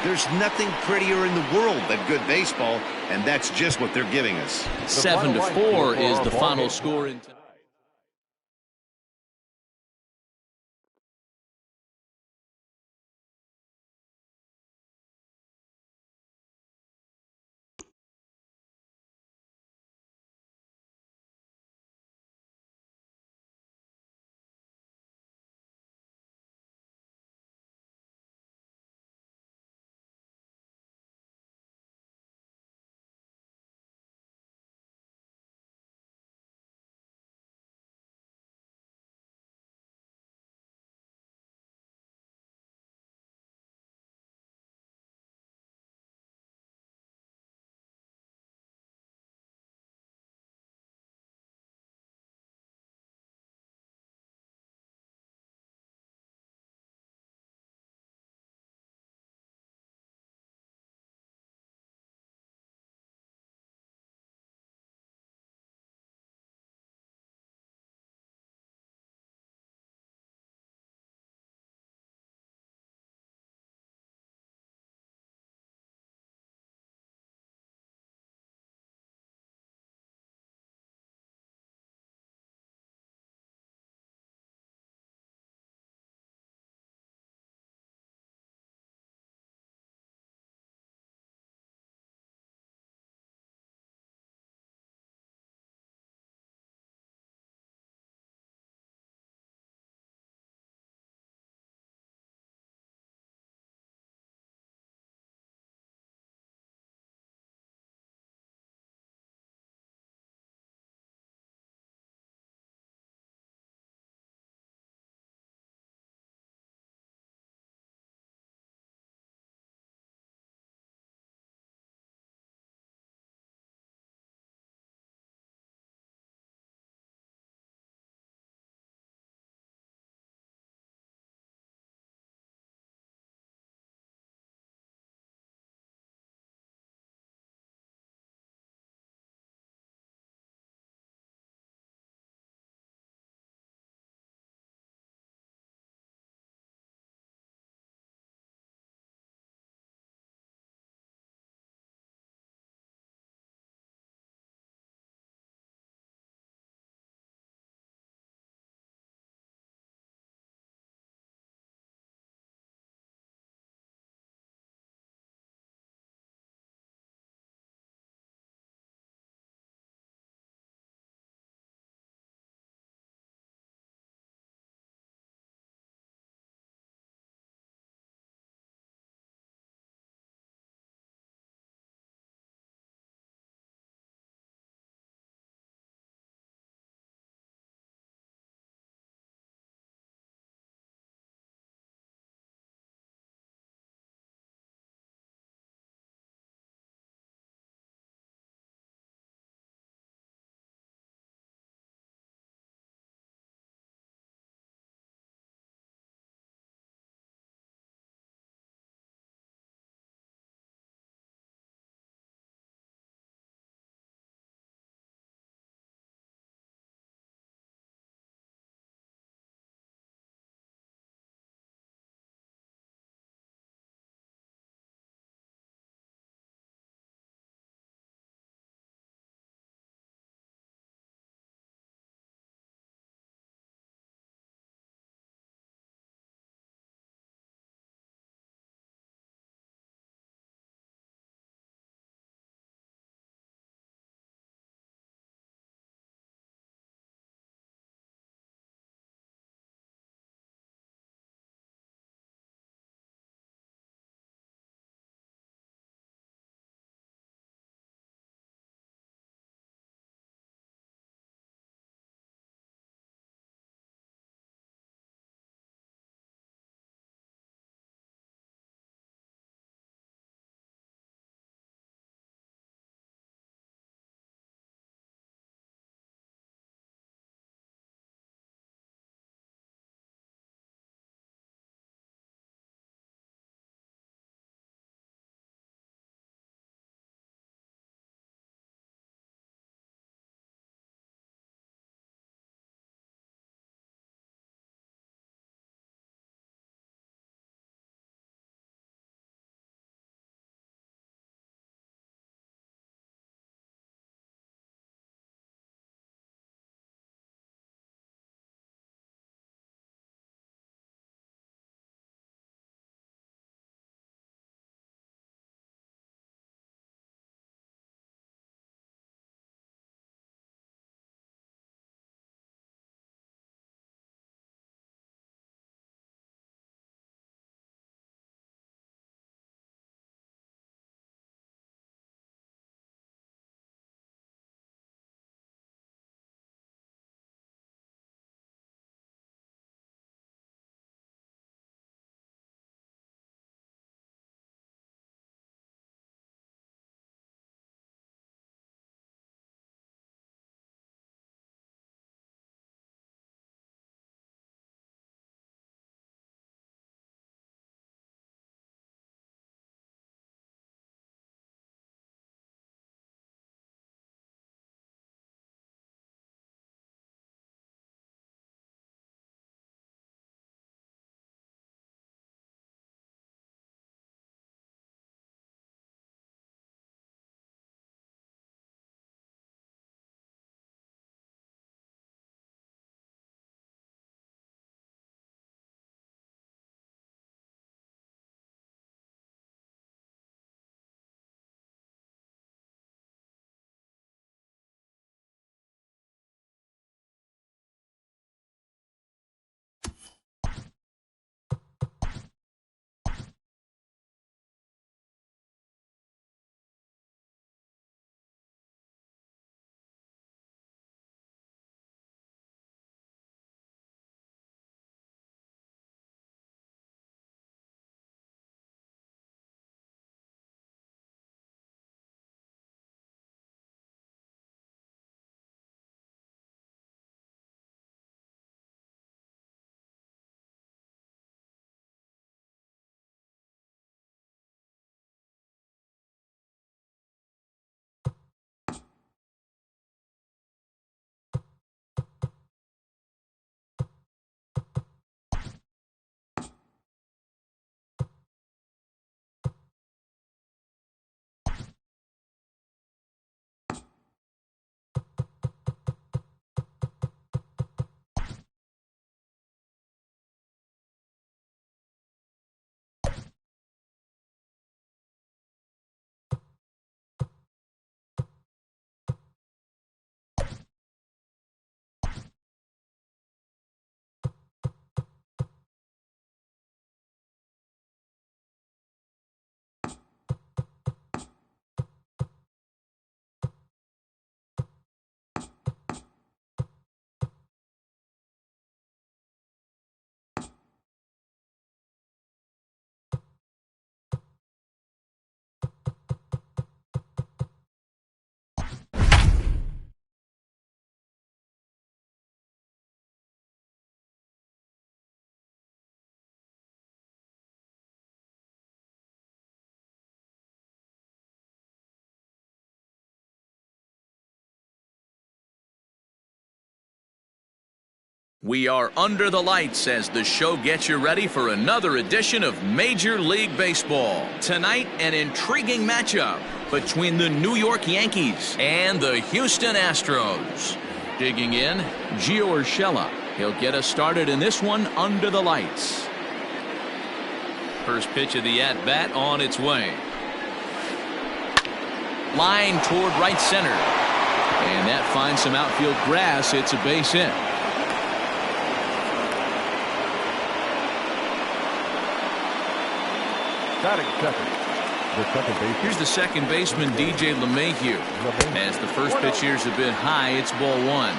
Speaker 4: There's nothing prettier in the world than good baseball, and that's just what they're giving us.
Speaker 1: 7-4 is the final score in tonight. We are under the lights as the show gets you ready for another edition of Major League Baseball. Tonight, an intriguing matchup between the New York Yankees and the Houston Astros. Digging in, Gio Urshela. He'll get us started in this one under the lights. First pitch of the at-bat on its way. Line toward right center. And that finds some outfield grass. It's a base hit.
Speaker 2: Batting second. The second baseman.
Speaker 1: Here's the second baseman, DJ LeMahieu. As the first pitch here's a bit high, it's ball one.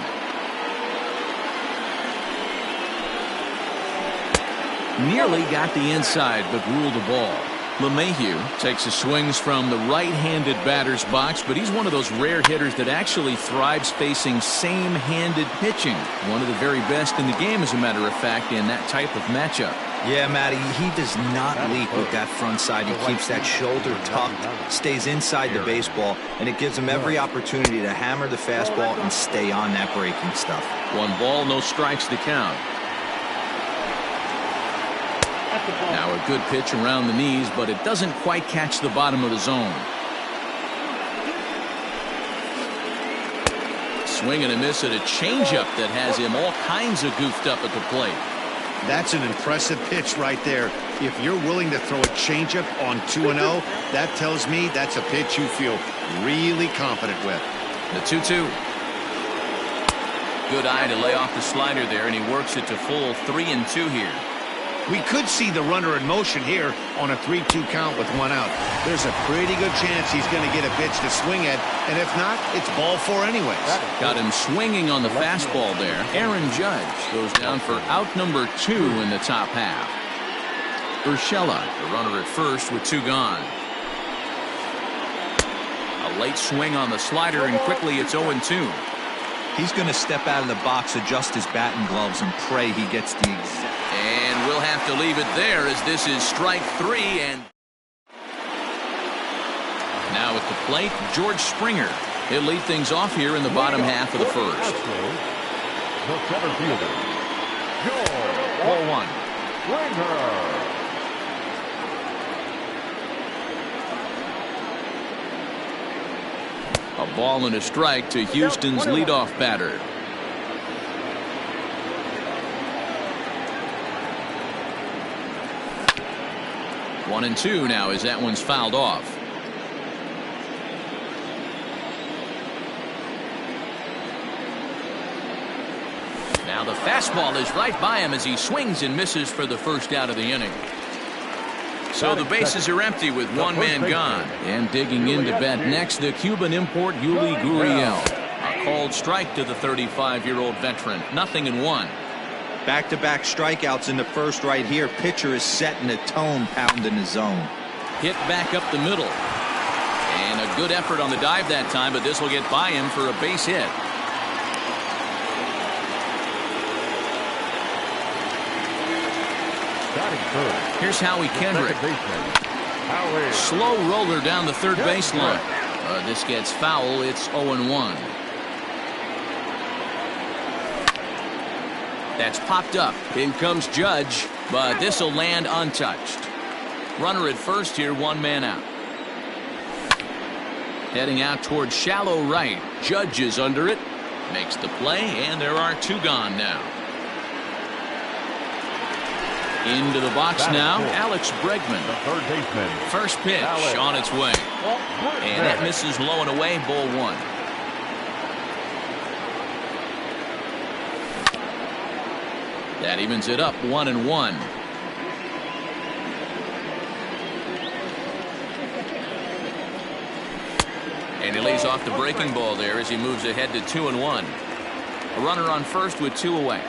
Speaker 1: Nearly got the inside, but ruled the ball. LeMahieu takes his swings from the right-handed batter's box, but he's one of those rare hitters that actually thrives facing same-handed pitching. One of the very best in the game, as a matter of fact, in that type of matchup.
Speaker 3: Yeah, Matty, he does not leap with that front side. He keeps that shoulder tucked, stays inside the baseball, and it gives him every opportunity to hammer the fastball and stay on that breaking stuff.
Speaker 1: 1 ball, no strikes to count. Now a good pitch around the knees, but it doesn't quite catch the bottom of the zone. Swing and a miss at a changeup that has him all kinds of goofed up at the plate.
Speaker 4: That's an impressive pitch right there. If you're willing to throw a changeup on 2-0, that tells me that's a pitch you feel really confident with.
Speaker 1: The 2-2. Good eye to lay off the slider there, and he works it to full 3-2 here.
Speaker 4: We could see the runner in motion here on a 3-2 count with 1 out. There's a pretty good chance he's going to get a pitch to swing at, and if not, it's ball 4 anyways.
Speaker 1: Got him swinging on the fastball there. Aaron Judge goes down for out number 2 in the top half. Urshela, the runner at first with 2 gone. A late swing on the slider, and quickly it's 0-2.
Speaker 3: He's going to step out of the box, adjust his batting gloves, and pray he gets the exact.
Speaker 1: And we'll have to leave it there as this is strike 3. And now at the plate, George Springer. He'll lead things off here in the bottom half of the first.
Speaker 2: The center fielder,
Speaker 1: Ball 1.
Speaker 2: Springer.
Speaker 1: A ball and a strike to Houston's leadoff batter. One and 2 now as that one's fouled off. Now the fastball is right by him as he swings and misses for the first out of the inning. So the bases are empty with 1 man gone. And digging in to bat next, the Cuban import Yuli Gurriel. A called strike to the 35-year-old veteran. 0-1.
Speaker 3: Back-to-back strikeouts in the first right here. Pitcher is setting the tone, pounding the zone.
Speaker 1: Hit back up the middle. And a good effort on the dive that time, but this will get by him for a base hit. Here's Howie Kendrick. Slow roller down the third baseline. This gets foul. It's 0-1. That's popped up. In comes Judge, but this will land untouched. Runner at first here, 1 man out. Heading out towards shallow right. Judge is under it. Makes the play, and there are 2 gone now. Into the box now, Alex Bregman.
Speaker 2: The third baseman.
Speaker 1: First pitch on its way. And that misses low and away, ball 1. That evens it up, 1-1. And he lays off the breaking ball there as he moves ahead to 2-1. A runner on first with 2 away.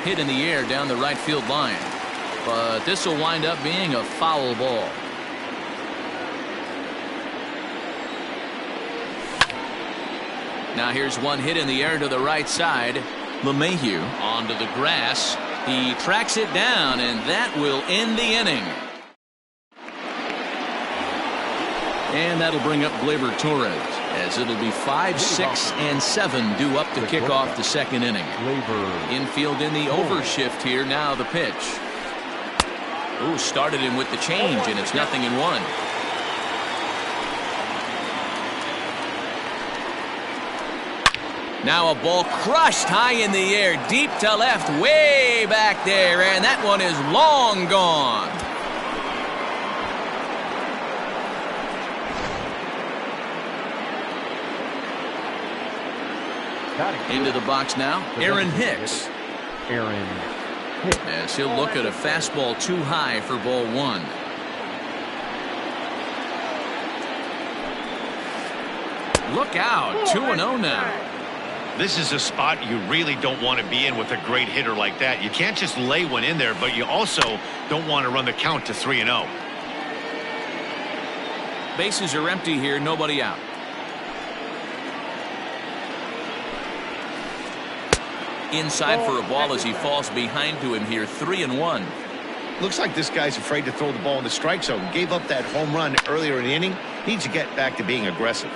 Speaker 1: Hit in the air down the right field line, but this will wind up being a foul ball. Now here's one hit in the air to the right side. LeMahieu onto the grass. He tracks it down, and that will end the inning. And that'll bring up Gleyber Torres. as it'll be 5, 6, and 7 due up to kick off the second inning. Infield in the overshift here. Now the pitch. Ooh, started him with the change, and it's 0-1. Now a ball crushed high in the air, deep to left, way back there, and that one is long gone. Into the box now, Aaron Hicks. As he'll look at a fastball too high for ball 1. Look out, 2-0 now.
Speaker 4: This is a spot you really don't want to be in with a great hitter like that. You can't just lay one in there, but you also don't want to run the count to 3-0.
Speaker 1: Bases are empty here, nobody out. Inside for a ball as he falls behind to him here, 3-1.
Speaker 4: Looks like this guy's afraid to throw the ball in the strike zone. Gave up that home run earlier in the inning. Needs to get back to being aggressive.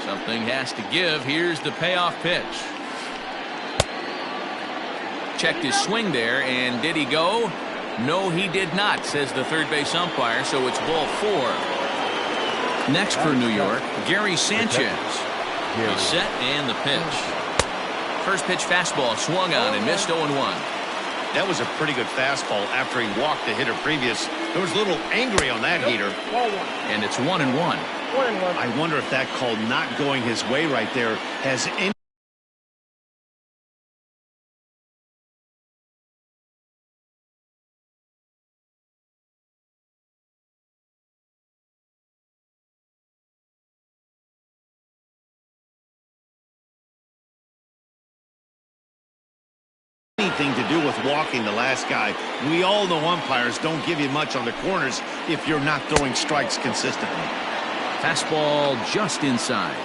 Speaker 1: Something has to give. Here's the payoff pitch. Checked his swing there, and did he go? No, he did not, says the third base umpire, so it's ball 4. Next for New York, Gary Sanchez. He's set, and the pitch. First pitch fastball swung on and missed 0-1.
Speaker 4: That was a pretty good fastball after he walked the hitter previous. There was a little angry on that heater.
Speaker 1: And it's 1-1.
Speaker 4: I wonder if that call not going his way right there has any anything to do with walking the last guy. We all know umpires don't give you much on the corners if you're not throwing strikes consistently.
Speaker 1: Fastball just inside.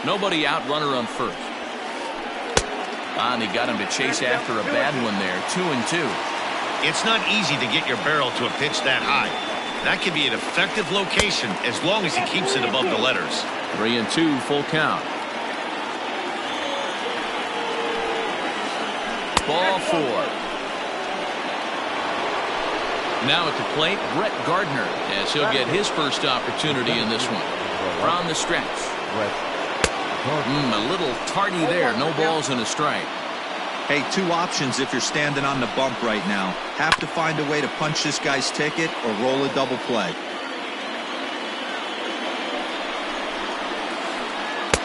Speaker 1: Nobody out, runner on first. And he got him to chase after a bad one there. 2-2.
Speaker 4: It's not easy to get your barrel to a pitch that high. That can be an effective location as long as he keeps it above the letters.
Speaker 1: 3-2, full count. Ball 4. Now at the plate, Brett Gardner, as he'll get his first opportunity in this one. From the stretch. A little tardy there. No balls and a strike.
Speaker 3: Hey, 2 options if you're standing on the bump right now. Have to find a way to punch this guy's ticket or roll a double play.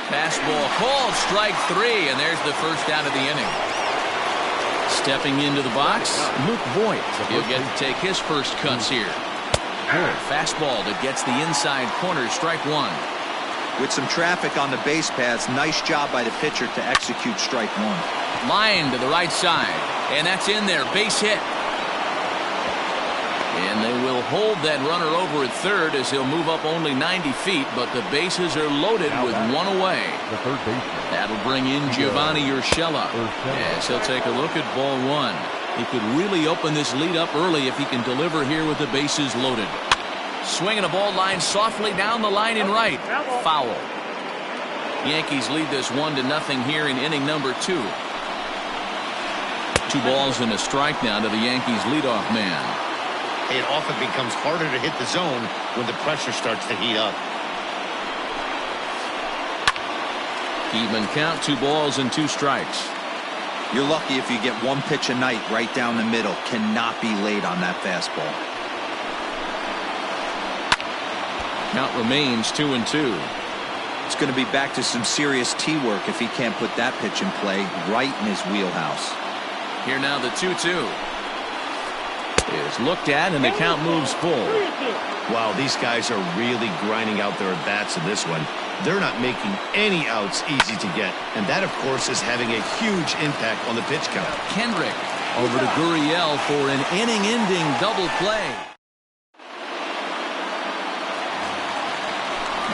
Speaker 1: Fastball called, strike 3, and there's the first out of the inning. Stepping into the box, Luke Voigt. He'll get to take his first cuts here. Fastball that gets the inside corner, strike 1.
Speaker 3: With some traffic on the base paths, nice job by the pitcher to execute strike 1.
Speaker 1: Line to the right side, and that's in there, base hit. And they will hold that runner over at third as he'll move up only 90 feet, but the bases are loaded with one away.
Speaker 2: The third baseman.
Speaker 1: That'll bring in Giovanni Urshela as he'll take a look at ball 1. He could really open this lead up early if he can deliver here with the bases loaded. Swinging a ball line softly down the line in right. Foul. Yankees lead this 1-0 here in inning number 2. 2 balls and a strike now to the Yankees leadoff man.
Speaker 4: It often becomes harder to hit the zone when the pressure starts to heat up.
Speaker 1: Even count, 2 balls and 2 strikes.
Speaker 3: You're lucky if you get 1 pitch a night right down the middle. Cannot be late on that fastball.
Speaker 1: Count remains 2-2.
Speaker 3: It's going to be back to some serious tee work if he can't put that pitch in play right in his wheelhouse.
Speaker 1: Here now the 2-2. Is looked at and the count moves full.
Speaker 4: Wow, these guys are really grinding out their at-bats in this one. They're not making any outs easy to get, and that, of course, is having a huge impact on the pitch count.
Speaker 1: Kendrick over to Gurriel for an inning-ending double play.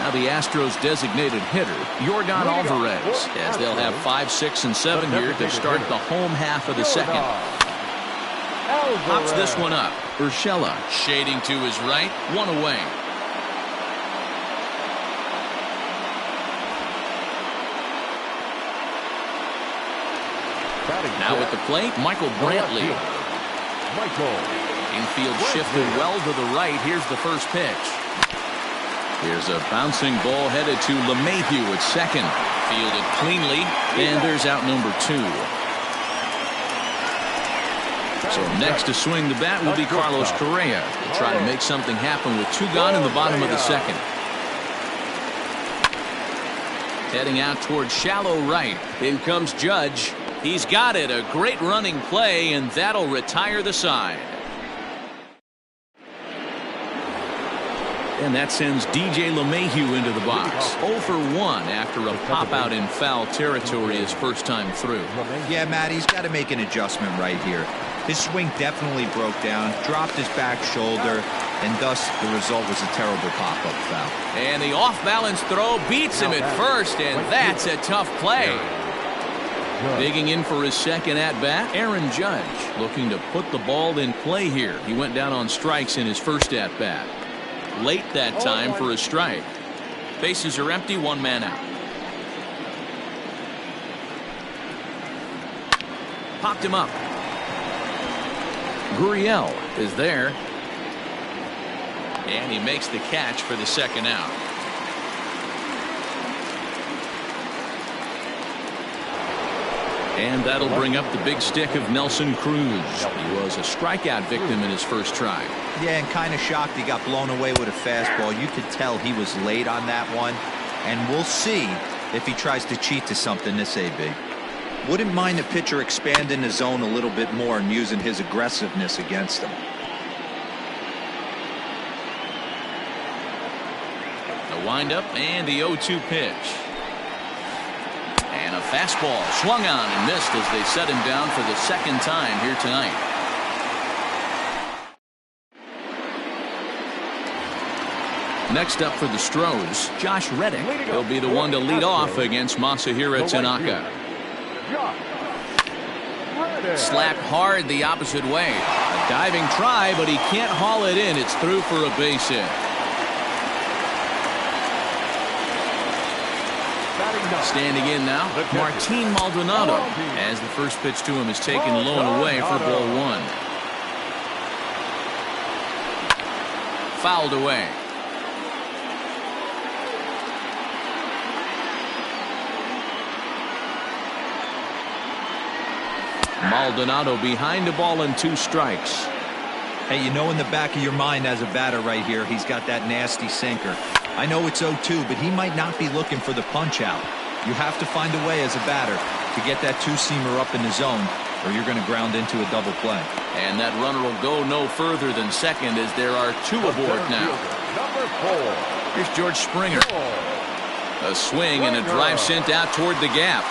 Speaker 1: Now the Astros' designated hitter, Yordan Alvarez, as they'll have 5, 6, and 7 here to start the home half of the second. Pops this one up. Urshela shading to his right, 1 away. Now at the plate, Michael Brantley. Infield shifted well to the right. Here's the first pitch. Here's a bouncing ball headed to LeMahieu at second. Fielded cleanly, and there's out number 2. So next to swing the bat will be Carlos Correa. He'll try to make something happen with 2 gone in the bottom of the second. Heading out towards shallow right. In comes Judge. He's got it. A great running play, and that'll retire the side. And that sends DJ LeMahieu into the box. 0 for 1 after a pop-out in foul territory his first time through.
Speaker 3: Yeah, Matt, he's got to make an adjustment right here. His swing definitely broke down, dropped his back shoulder, and thus the result was a terrible pop-up foul.
Speaker 1: And the off-balance throw beats him at first, and that's a tough play. Digging in for his second at-bat, Aaron Judge, looking to put the ball in play here. He went down on strikes in his first at-bat. Late that time for a strike. Bases are empty, 1 man out. Popped him up. Gurriel is there. And he makes the catch for the second out. And that'll bring up the big stick of Nelson Cruz. He was a strikeout victim in his first try.
Speaker 3: Yeah, and kind of shocked he got blown away with a fastball. You could tell he was late on that one. And we'll see if he tries to cheat to something this AB. Wouldn't mind the pitcher expanding the zone a little bit more and using his aggressiveness against him.
Speaker 1: The windup and the 0-2 pitch. And a fastball swung on and missed as they set him down for the second time here tonight. Next up for the Stros, Josh Reddick. He'll be the one to lead off against Masahiro Tanaka. Slapped hard the opposite way. A diving try, but he can't haul it in. It's through for a base hit. Standing in now, Martin Maldonado, as the first pitch to him is taken low and away for ball 1. Fouled away. Maldonado behind the ball and 2 strikes.
Speaker 3: Hey, you know in the back of your mind as a batter right here, he's got that nasty sinker. I know it's 0-2, but he might not be looking for the punch out. You have to find a way as a batter to get that 2-seamer up in the zone, or you're going to ground into a double play.
Speaker 1: And that runner will go no further than second as there are 2 aboard now. Here's George Springer. A swing and a drive sent out toward the gap.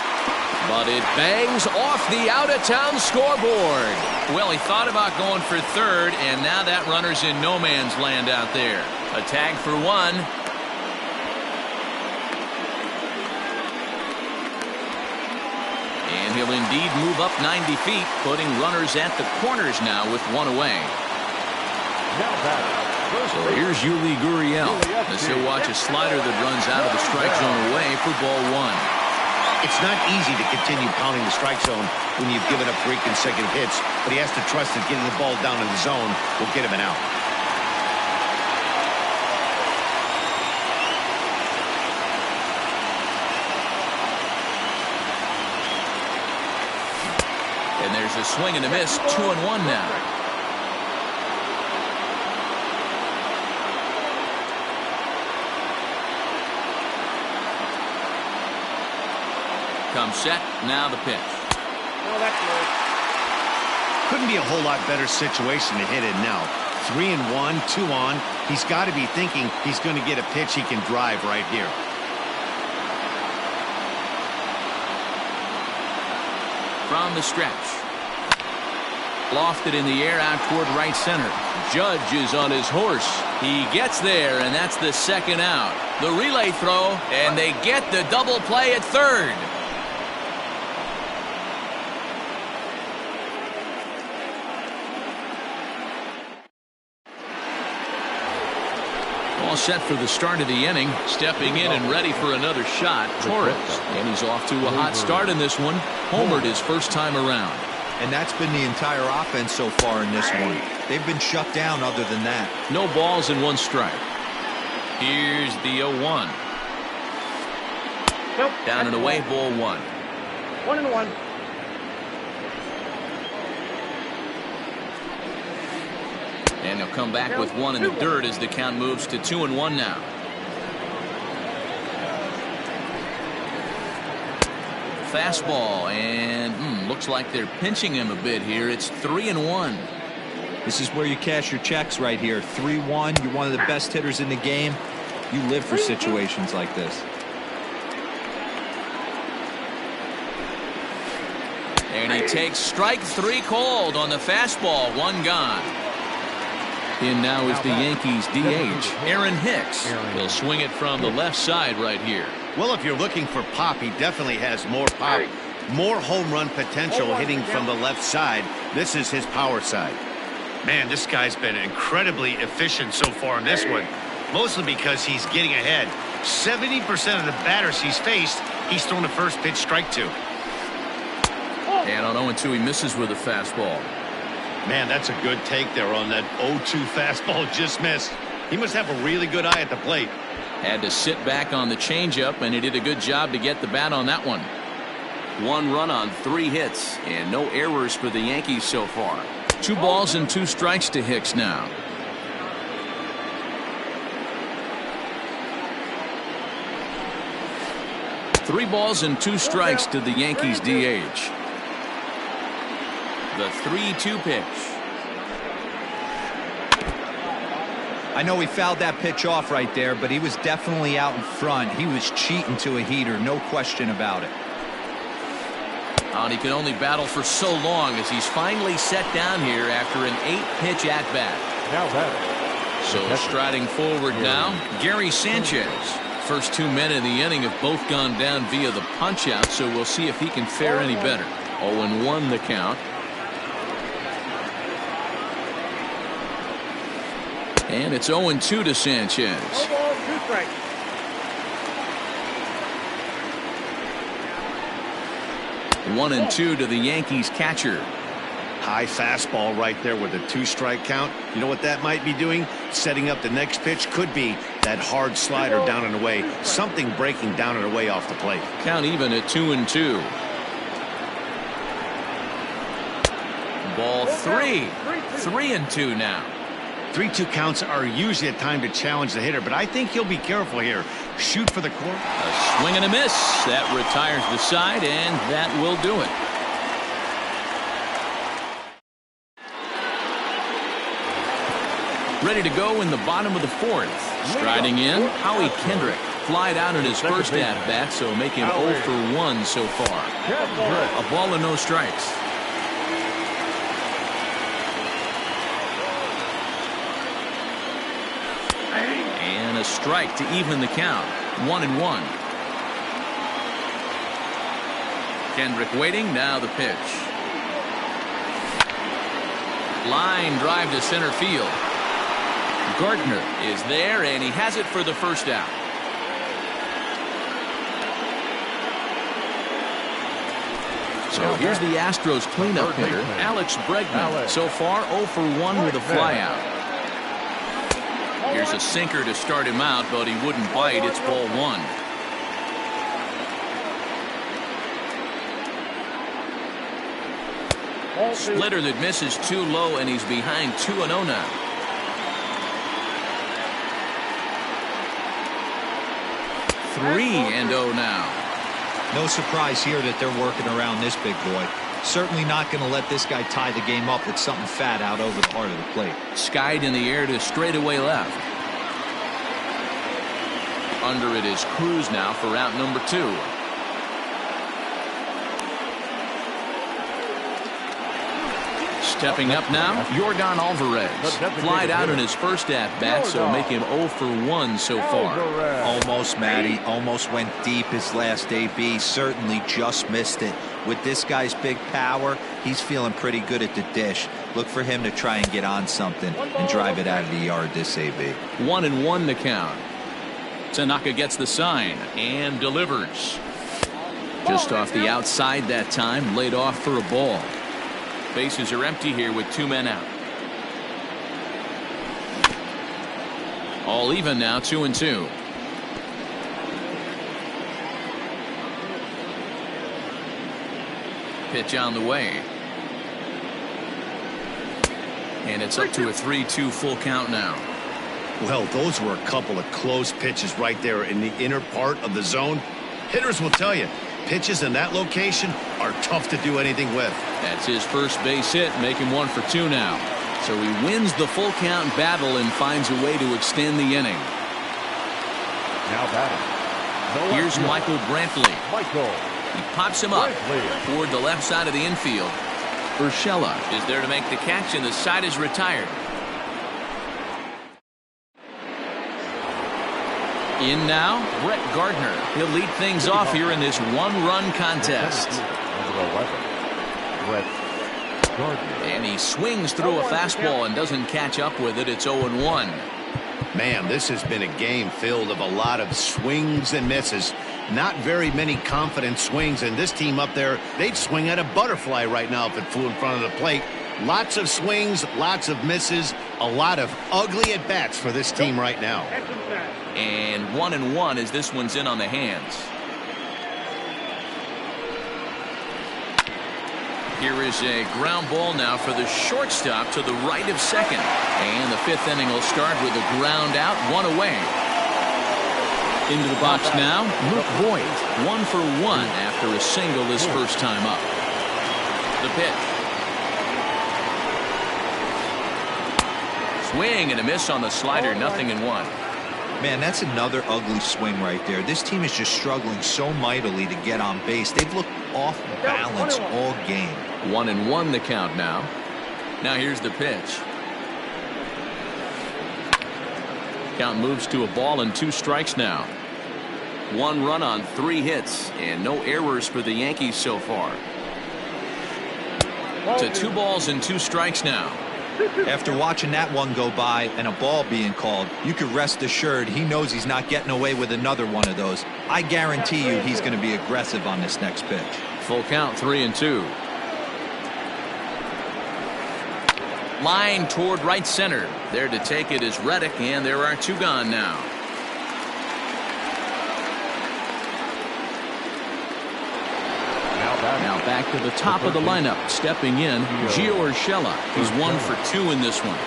Speaker 1: But it bangs off the out-of-town scoreboard. Well, he thought about going for third, and now that runner's in no man's land out there. A tag for 1. And he'll indeed move up 90 feet, putting runners at the corners now with 1 away. So here's Yuli Gurriel as he'll watch a slider that runs out of the strike zone away for ball 1.
Speaker 4: It's not easy to continue pounding the strike zone when you've given up 3 consecutive hits, but he has to trust that getting the ball down in the zone will get him an out.
Speaker 1: And there's a swing and a miss, 2-1 now. Comes set, now the pitch.
Speaker 5: Oh, that's low.
Speaker 4: Couldn't be a whole lot better situation to hit it now. 3-1, 2 on. He's got to be thinking he's going to get a pitch he can drive right here.
Speaker 1: From the stretch. Lofted in the air out toward right center. Judge is on his horse. He gets there, and that's the second out. The relay throw, and they get the double play at third. All set for the start of the inning. Stepping in and ready for another shot, Torres. And he's off to a hot start in this one. Homered his first time around.
Speaker 3: And that's been the entire offense so far in this one. They've been shut down other than that.
Speaker 1: No balls and 1 strike. Here's the 0-1.
Speaker 5: Nope.
Speaker 1: Down and away, ball 1.
Speaker 5: 1-1.
Speaker 1: And he'll come back with 1 in the dirt as the count moves to 2-1 now. Fastball, and looks like they're pinching him a bit here. It's 3-1.
Speaker 3: This is where you cash your checks right here. 3-1. You're one of the best hitters in the game. You live for situations like this.
Speaker 1: And he takes strike 3 called on the fastball. 1 gone. In now is the Yankees DH, Aaron Hicks. He'll swing it from the left side right here.
Speaker 4: Well, if you're looking for pop, he definitely has more pop, more home run potential hitting from the left side. This is his power side.
Speaker 7: Man, this guy's been incredibly efficient so far in this one, mostly because he's getting ahead. 70% of the batters he's faced, he's thrown the first pitch strike to.
Speaker 1: And on 0-2, he misses with a fastball.
Speaker 4: Man, that's a good take there on that 0-2 fastball just missed. He must have a really good eye at the plate.
Speaker 1: Had to sit back on the changeup, and he did a good job to get the bat on that one.
Speaker 6: 1 run on 3 hits, and no errors for the Yankees so far.
Speaker 1: 2 balls and 2 strikes to Hicks now. Three balls and 2 strikes to the Yankees DH. The 3-2 pitch.
Speaker 3: I know he fouled that pitch off right there, but he was definitely out in front. He was cheating to a heater, no question about it.
Speaker 1: And he can only battle for so long as he's finally set down here after an 8-pitch at-bat.
Speaker 2: Now batting.
Speaker 1: So striding forward now, Gary Sanchez. First 2 men in the inning have both gone down via the punch-out, so we'll see if he can fare any better. 0-1 the count. And it's 0-2 to Sanchez.
Speaker 5: 2 balls, 2 strikes.
Speaker 1: One and 2 to the Yankees catcher.
Speaker 4: High fastball right there with a 2-strike count. You know what that might be doing? Setting up the next pitch. Could be that hard slider down and away. Something breaking down and away off the plate.
Speaker 1: Count even at 2-2. Ball 3. 3-2 now.
Speaker 4: 3-2 counts are usually a time to challenge the hitter, but I think he'll be careful here. Shoot for the corner.
Speaker 1: A swing and a miss. That retires the side, and that will do it. Ready to go in the bottom of the 4th. Striding in, Howie Kendrick. Flied out in his first at-bat, so make him 0 for 1 so far. A ball and no strikes. And a strike to even the count. 1-1. Kendrick waiting. Now the pitch. Line drive to center field. Gardner is there, and he has it for the first out. So here's the Astros cleanup hitter, Alex Bregman. So far 0 for 1 with a flyout. Here's a sinker to start him out, but he wouldn't bite. It's ball 1. Splitter that misses too low, and he's behind 2-0 now. Three and 0 now.
Speaker 3: No surprise here that they're working around this big boy. Certainly not going to let this guy tie the game up with something fat out over the heart of the plate.
Speaker 1: Skied in the air to straightaway left. Under it is Cruz now for out number 2. Stepping up now, Yordan Alvarez. Flied out in his first at-bat, so make him 0 for 1 so far.
Speaker 3: Almost, Matty. Almost went deep his last AB. Certainly just missed it. With this guy's big power, he's feeling pretty good at the dish. Look for him to try and get on something and drive it out of the yard this AB.
Speaker 1: 1-1 the count. Tanaka gets the sign and delivers. Just off the outside that time, laid off for a ball. Bases are empty here with 2 men out. All even now, 2-2. Pitch on the way. And it's up to a 3-2 full count now.
Speaker 4: Well, those were a couple of close pitches right there in the inner part of the zone. Hitters will tell you, pitches in that location are tough to do anything with.
Speaker 1: That's his first base hit, make him 1 for 2 now. So he wins the full count battle and finds a way to extend the inning.
Speaker 2: Now batting.
Speaker 1: Here's Michael Brantley.
Speaker 2: Michael.
Speaker 1: He pops him up toward the left side of the infield. Urshela is there to make the catch, and the side is retired. In now, Brett Gardner. He'll lead things off here in this 1-run contest. And he swings through a fastball and doesn't catch up with it. It's 0-1.
Speaker 4: Man, this has been a game filled of a lot of swings and misses. Not very many confident swings, and this team up there, they'd swing at a butterfly right now if it flew in front of the plate. Lots of swings, lots of misses, a lot of ugly at-bats for this team right now.
Speaker 1: And 1-1 as this one's in on the hands. Here is a ground ball now for the shortstop to the right of second. And the 5th inning will start with a ground out, 1 away. Into the box now, Luke Voigt. 1 for 1 after a single his first time up. The pitch. Swing and a miss on the slider, 0-1.
Speaker 3: Man, that's another ugly swing right there. This team is just struggling so mightily to get on base. They've looked off balance all game.
Speaker 1: 1-1 the count now. Now here's the pitch. Count moves to a ball and 2 strikes now. 1 run on 3 hits and no errors for the Yankees so far. To 2 balls and 2 strikes now.
Speaker 3: After watching that one go by and a ball being called, you could rest assured he knows he's not getting away with another one of those. I guarantee you he's going to be aggressive on this next pitch.
Speaker 1: Full count, 3-2. Line toward right center. There to take it is Reddick, and there are 2 gone now. Now back to the top of the lineup. Stepping in, Gio Urshela. He's 1 for 2 in this one.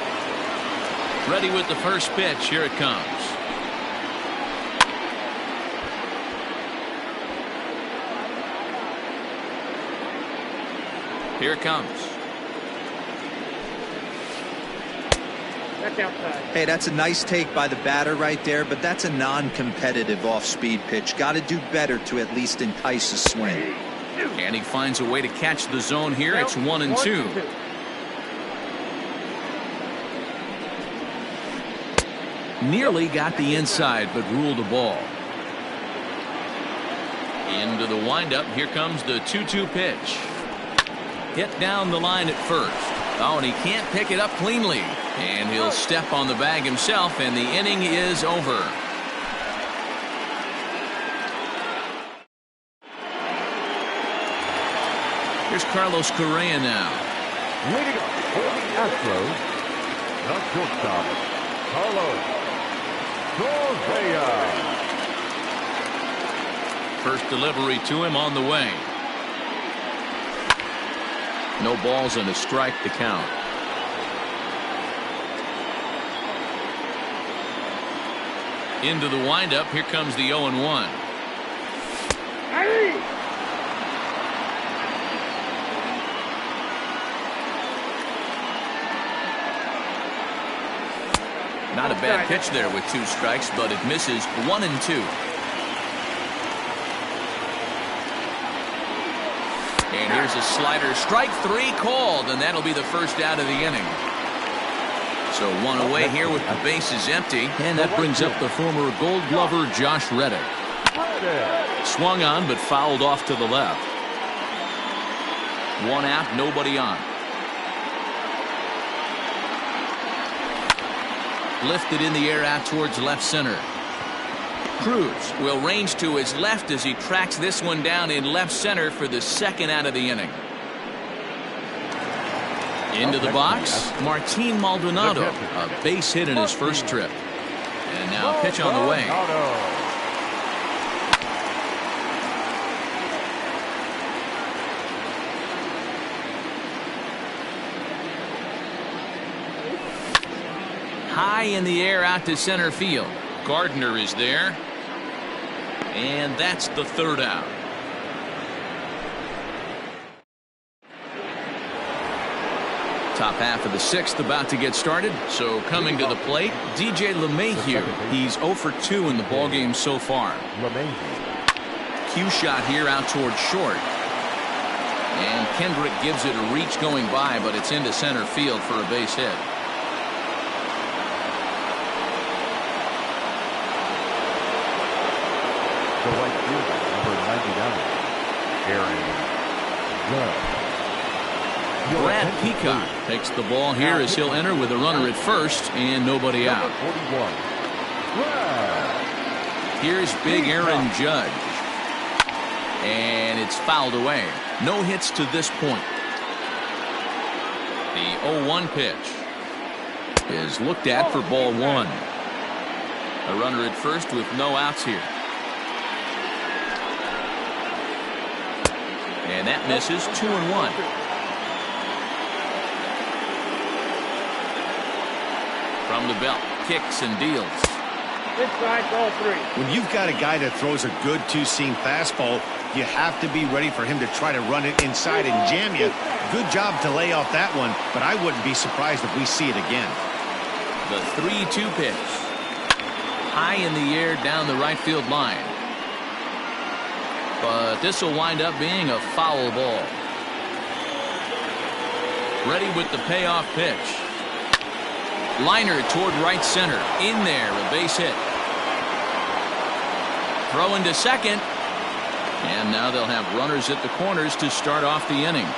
Speaker 1: Ready with the first pitch. Here it comes. Here it comes.
Speaker 5: That's outside.
Speaker 3: Hey, that's a nice take by the batter right there, but that's a non-competitive off-speed pitch. Got to do better to at least entice a swing.
Speaker 1: And he finds a way to catch the zone here. It's 1-2. Nearly got the inside, but ruled a ball. Into the windup. Here comes the 2-2 pitch. Hit down the line at first. Oh, and he can't pick it up cleanly. And he'll step on the bag himself, and the inning is over. Here's Carlos Correa now.
Speaker 2: Leading up for the Astros, the shortstop, Carlos Correa.
Speaker 1: First delivery to him on the way. No balls and a strike to count. Into the windup. Here comes the 0-1. Not a bad pitch there with 2 strikes, but it misses. 1-2. And here's a slider. Strike 3 called, and that'll be the first out of the inning. So one away here with the bases empty. And that brings up the former Gold Glover Josh Reddick. Swung on, but fouled off to the left. One out, nobody on. Lifted in the air out towards left center. Cruz will range to his left as he tracks this one down in left center for the second out of the inning. Into the box, Martin Maldonado, a base hit in his first trip. And now a pitch on the way. High in the air out to center field. Gardner is there. And that's the third out. Top half of the sixth about to get started. So coming to the plate, DJ LeMahieu. He's 0 for 2 in the ballgame so far. Cue shot here out towards short. And Kendrick gives it a reach going by, but it's into center field for a base hit.
Speaker 2: The right fielder, number 99, Aaron Judge.
Speaker 1: Brad Peacock takes the ball here as he'll enter with a runner at first and nobody out. Here's big Aaron Judge. And it's fouled away. No hits to this point. The 0-1 pitch is looked at for ball one. A runner at first with no outs here. And that misses. 2-1. From the belt, kicks and deals.
Speaker 5: Inside, ball 3.
Speaker 4: When you've got a guy that throws a good two-seam fastball, you have to be ready for him to try to run it inside and jam you. Good job to lay off that one, but I wouldn't be surprised if we see it again.
Speaker 1: The 3-2 pitch. High in the air down the right field line. But this will wind up being a foul ball. Ready with the payoff pitch. Liner toward right center. In there, a base hit. Throw into second. And now they'll have runners at the corners to start off the inning.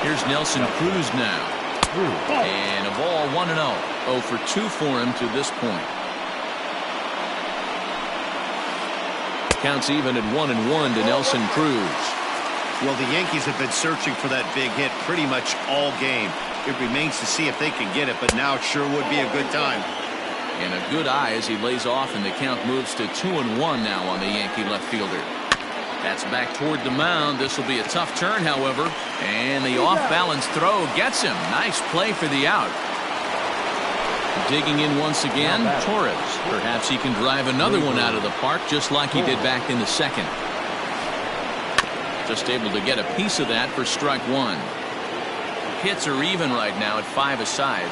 Speaker 1: Here's Nelson Cruz now. And a ball 1-0. 0 for 2 for him to this point. Counts even at 1-1 to Nelson Cruz.
Speaker 4: Well, the Yankees have been searching for that big hit pretty much all game. It remains to see if they can get it, but now it sure would be a good time.
Speaker 1: And a good eye as he lays off, and the count moves to 2-1 now on the Yankee left fielder. That's back toward the mound. This will be a tough turn, however. And the off-balance throw gets him. Nice play for the out. Digging in once again, Torres. Perhaps he can drive another one out of the park just like he did back in the second. Just able to get a piece of that for strike one. Hits are even right now at 5 aside.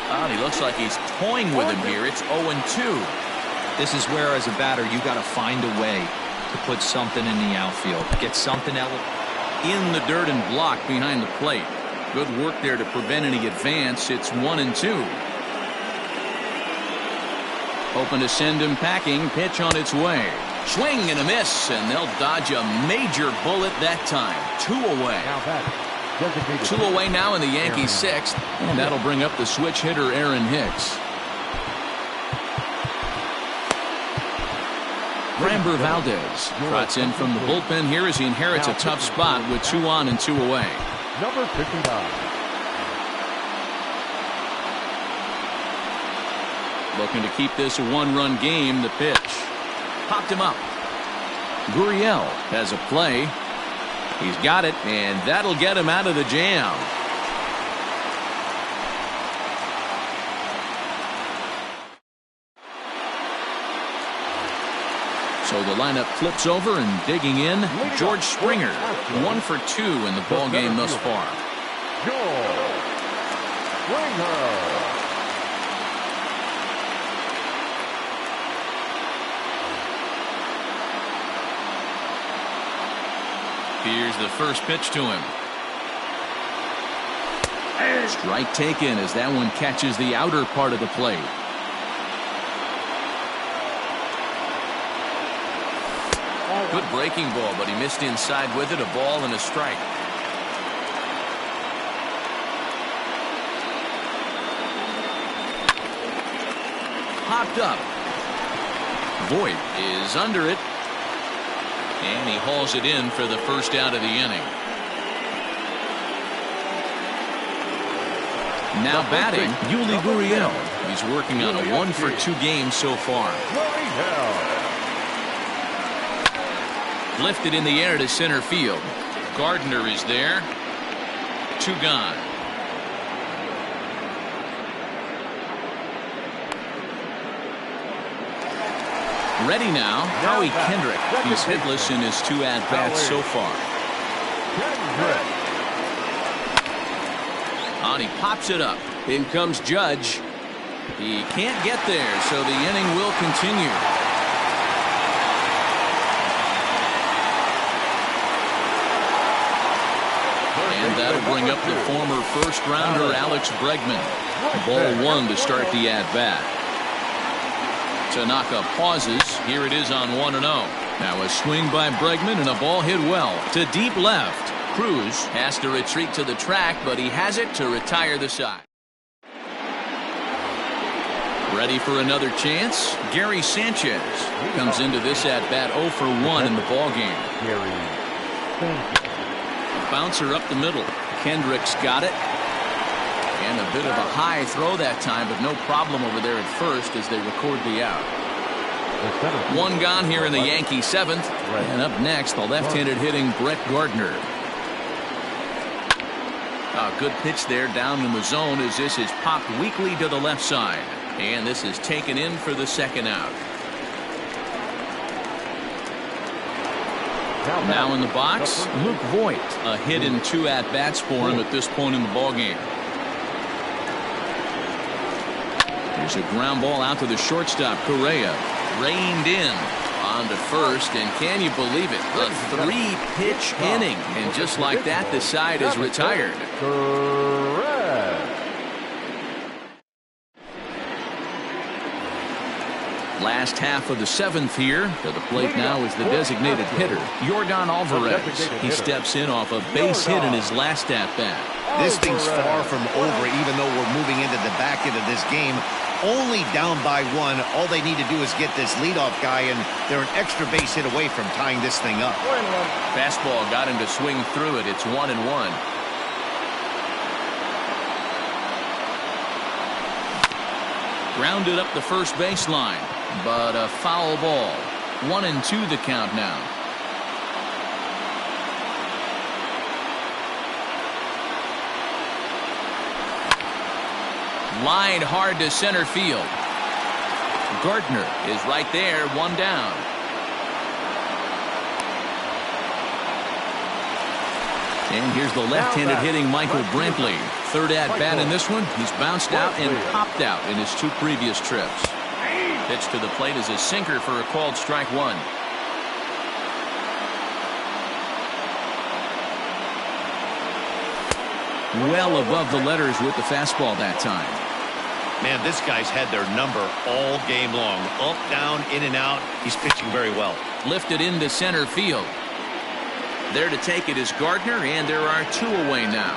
Speaker 1: Oh, he looks like he's toying with him here. It's 0-2.
Speaker 3: This is where, as a batter, you got to find a way to put something in the outfield. Get something out
Speaker 1: in the dirt and block behind the plate. Good work there to prevent any advance. It's 1-2. Hoping to send him packing. Pitch on its way. Swing and a miss, and they'll dodge a major bullet that time. 2 away. 2 away now in the Yankees' 6th, and that'll bring up the switch hitter Aaron Hicks. Framber Valdez trots in from the bullpen here as he inherits a tough spot with 2 on and 2 away.
Speaker 2: Number 59.
Speaker 1: Looking to keep this a 1-run game. The pitch. Popped him up. Gurriel has a play. He's got it, and that'll get him out of the jam. So the lineup flips over, and digging in, George Springer. 1 for 2 in the ballgame thus far.
Speaker 2: George Springer.
Speaker 1: Here's the first pitch to him. Strike taken as that one catches the outer part of the plate. Good breaking ball, but he missed inside with it. A ball and a strike. Popped up. Voit is under it. And he hauls it in for the first out of the inning. Now batting, Yuli Gurriel. He's working on a 1-for-2 game so far. Lifted in the air to center field. Gardner is there. 2 gone. Ready now, Howie Kendrick. He's hitless in his 2 at-bats so far. On, he pops it up. In comes Judge. He can't get there, so the inning will continue. And that'll bring up the former first-rounder Alex Bregman. Ball 1 to start the at-bat. Tanaka pauses. Here it is on 1-0. Now a swing by Bregman and a ball hit well to deep left. Cruz has to retreat to the track, but he has it to retire the side. Ready for another chance? Gary Sanchez comes into this at-bat 0 for 1 in the ballgame. Bouncer up the middle. Kendrick's got it. And a bit of a high throw that time, but no problem over there at first as they record the out. 1 gone here in the Yankee 7th. And up next, the left-handed hitting Brett Gardner. A good pitch there down in the zone as this is popped weakly to the left side. And this is taken in for the second out. Now in the box, Luke Voit. A hit in 2 at-bats for him at this point in the ballgame. There's a ground ball out to the shortstop. Correa reined in on to first, and can you believe it? A 3-pitch inning, and just like that, the side is retired. Last half of the 7th here. To the plate now is the designated hitter, Yordan Alvarez. He steps in off a base hit in his last at-bat.
Speaker 4: This thing's far from over, even though we're moving into the back end of this game. Only down by 1. All they need to do is get this leadoff guy, and they're an extra base hit away from tying this thing up.
Speaker 1: Fastball got him to swing through it. It's 1-1. Grounded up the first baseline, but a foul ball. 1-2 the count now. Line hard to center field. Gardner is right there, 1 down. And here's the left-handed hitting Michael Brantley. 3rd at-bat in this one. He's bounced out and popped out in his 2 previous trips. Pitch to the plate is a sinker for a called strike 1. Well above the letters with the fastball that time.
Speaker 4: Man, this guy's had their number all game long. Up, down, in and out. He's pitching very well.
Speaker 1: Lifted into center field. There to take it is Gardner, and there are 2 away now.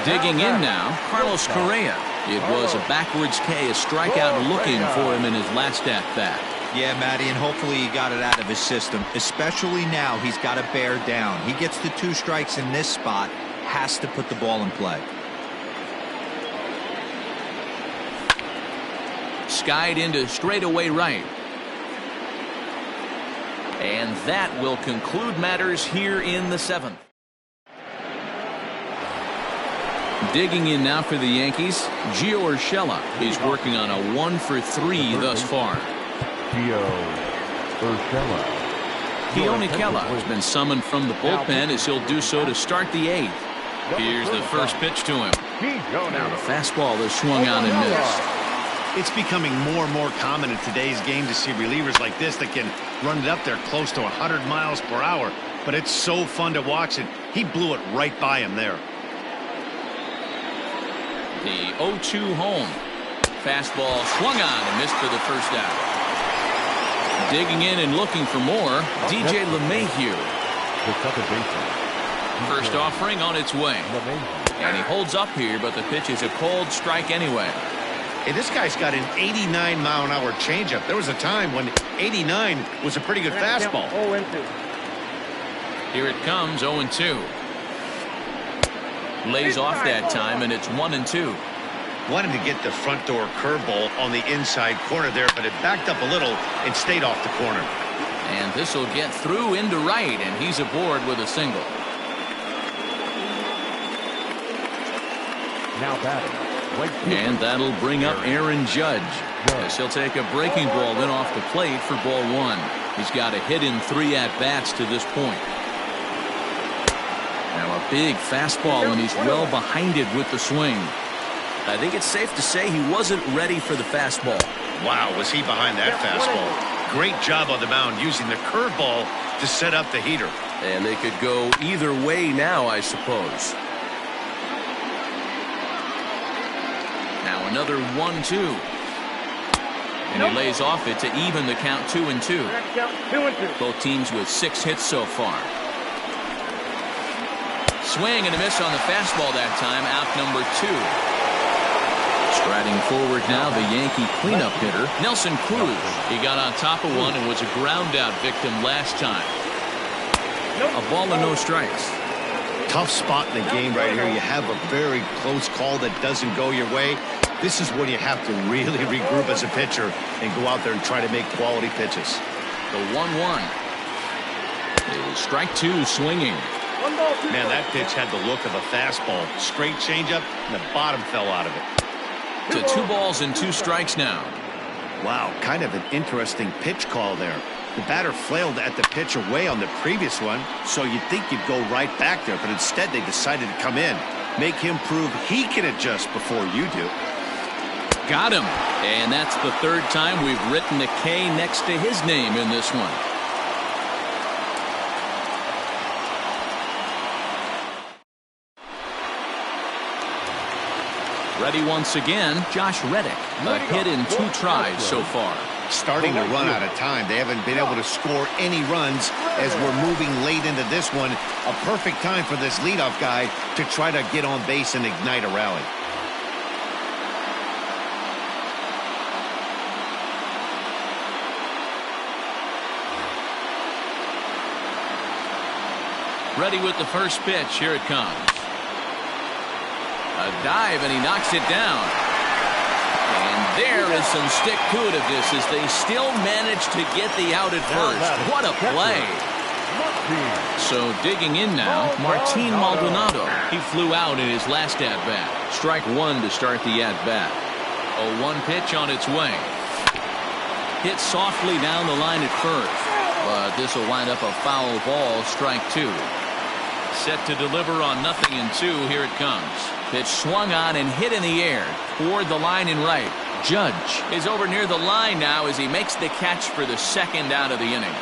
Speaker 1: Digging in now, Carlos Correa. It was a backwards K, a strikeout looking for him in his last at-bat.
Speaker 3: Yeah, Matty, and hopefully he got it out of his system. Especially now, he's got to bear down. He gets the 2 strikes in this spot, has to put the ball in play.
Speaker 1: Skied into straightaway right. And that will conclude matters here in the 7th. Digging in now for the Yankees, Gio Urshela. He's working on a 1-for-3 thus far. Keone Kela has been summoned from the bullpen as he'll do so to start the 8th. Here's the first pitch to him. Now the fastball is swung on and missed.
Speaker 4: It's becoming more and more common in today's game to see relievers like this that can run it up there close to 100 miles per hour. But it's so fun to watch it. He blew it right by him there.
Speaker 1: The 0-2 home. Fastball swung on and missed for the first out. Digging in and looking for more, DJ LeMahieu.
Speaker 2: The second baseman.
Speaker 1: First offering on its way. And he holds up here, but the pitch is a cold strike anyway.
Speaker 4: Hey, this guy's got an 89-mile-an-hour changeup. There was a time when 89 was a pretty good fastball.
Speaker 5: 0-2.
Speaker 1: Here it comes, 0-2. Lays off that time, and it's 1-2.
Speaker 4: Wanted to get the front door curveball on the inside corner there, but it backed up a little and stayed off the corner.
Speaker 1: And this will get through into right, and he's aboard with a single.
Speaker 2: Now batting.
Speaker 1: And that'll bring up Aaron Judge, as he'll take a breaking ball in off the plate for ball one. He's got a hit in 3 at-bats to this point. Now a big fastball, and he's well behind it with the swing. I think it's safe to say he wasn't ready for the fastball.
Speaker 4: Wow, was he behind that fastball. Great job on the mound using the curveball to set up the heater.
Speaker 6: And they could go either way now, I suppose.
Speaker 1: Now another 1-2. And he lays off it to even the count 2-2. Both teams with 6 hits so far. Swing and a miss on the fastball that time, out number 2. Striding forward now, the Yankee cleanup hitter, Nelson Cruz. He got on top of one and was a ground-out victim last time. A ball and no strikes.
Speaker 4: Tough spot in the game right here. You have a very close call that doesn't go your way. This is when you have to really regroup as a pitcher and go out there and try to make quality pitches.
Speaker 1: The 1-1. Is strike 2 swinging.
Speaker 4: Man, that pitch had the look of a fastball. Straight changeup, and the bottom fell out of it.
Speaker 1: To 2 balls and 2 strikes now.
Speaker 4: Wow, kind of an interesting pitch call there. The batter flailed at the pitch away on the previous one, so you'd think you'd go right back there, but instead they decided to come in. Make him prove he can adjust before you do.
Speaker 1: Got him. And that's the 3rd time we've written a K next to his name in this one. Ready once again, Josh Reddick. A hit in 2 tries so far.
Speaker 4: Starting to run out of time. They haven't been able to score any runs as we're moving late into this one. A perfect time for this leadoff guy to try to get on base and ignite a rally.
Speaker 1: Ready with the first pitch. Here it comes. A dive, and he knocks it down. And there is some stick-to-it of this as they still manage to get the out at first. What a play. So digging in now, Martin Maldonado. He flew out in his last at-bat. Strike 1 to start the at-bat. A 1 pitch on its way. Hit softly down the line at first. But this will wind up a foul ball, strike 2. Set to deliver on 0-2. Here it comes. Pitch swung on and hit in the air toward the line and right. Judge is over near the line now as he makes the catch for the 2nd out of the inning.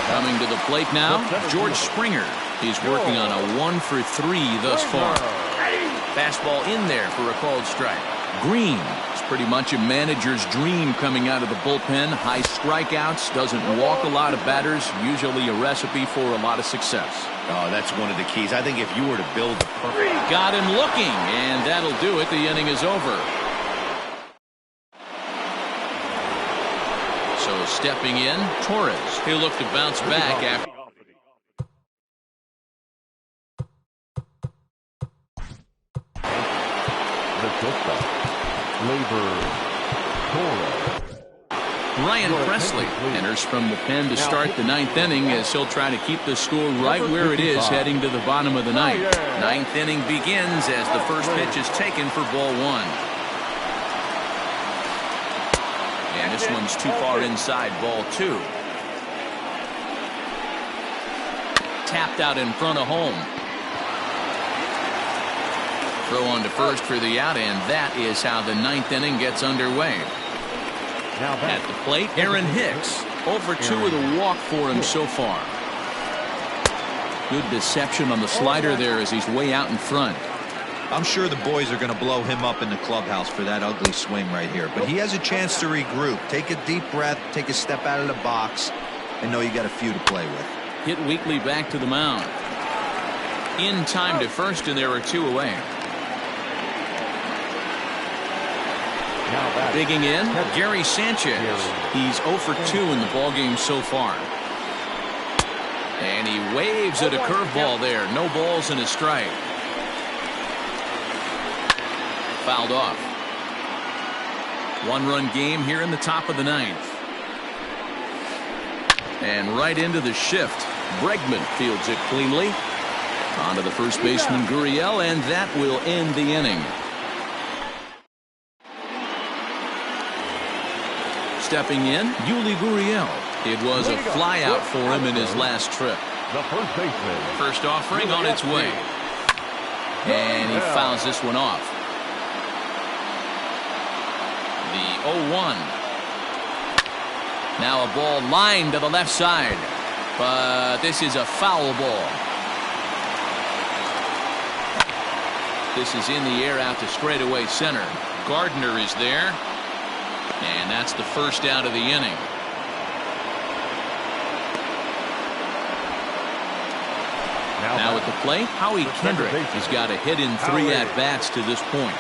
Speaker 1: Coming to the plate now, George Springer. He's working on a 1 for 3 thus far. Fastball in there for a called strike. Green is pretty much a manager's dream coming out of the bullpen. High strikeouts, doesn't walk a lot of batters, usually a recipe for a lot of success.
Speaker 4: Oh, that's one of the keys. I think if you were to build a perfect...
Speaker 1: Got him looking, and that'll do it. The inning is over. So stepping in, Torres. He'll look to bounce back after... Ryan Presley enters from the pen to start the 9th inning as he'll try to keep the score right where it is heading to the bottom of the 9th. 9th inning begins as the first pitch is taken for ball 1. And this one's too far inside, ball 2. Tapped out in front of home. Throw on to first for the out, and that is how the ninth inning gets underway.
Speaker 2: Now back
Speaker 1: At the plate, Aaron Hicks. Over 2 with a walk for him so far. Good deception on the slider there as he's way out in front.
Speaker 3: I'm sure the boys are going to blow him up in the clubhouse for that ugly swing right here. But he has a chance to regroup. Take a deep breath, take a step out of the box, and know you got a few to play with.
Speaker 1: Hit weakly back to the mound. In time to first, and there are 2 away. Digging in, Gary Sanchez. He's 0 for 2 in the ballgame so far. And he waves at a curveball there. No balls and a strike. Fouled off. 1-run game here in the top of the 9th. And right into the shift. Bregman fields it cleanly. On to the first baseman, Gurriel, and that will end the inning. Stepping in, Yuli Gurriel. It was a flyout for him in his last trip.
Speaker 2: the first baseman.
Speaker 1: First offering on its way. And he fouls this one off. The 0-1. Now a ball lined to the left side. But this is a foul ball. This is in the air out to straightaway center. Gardner is there. And that's the first out of the inning. Now at the plate, Howie Kendrick has got a hit in 3 at-bats to this point.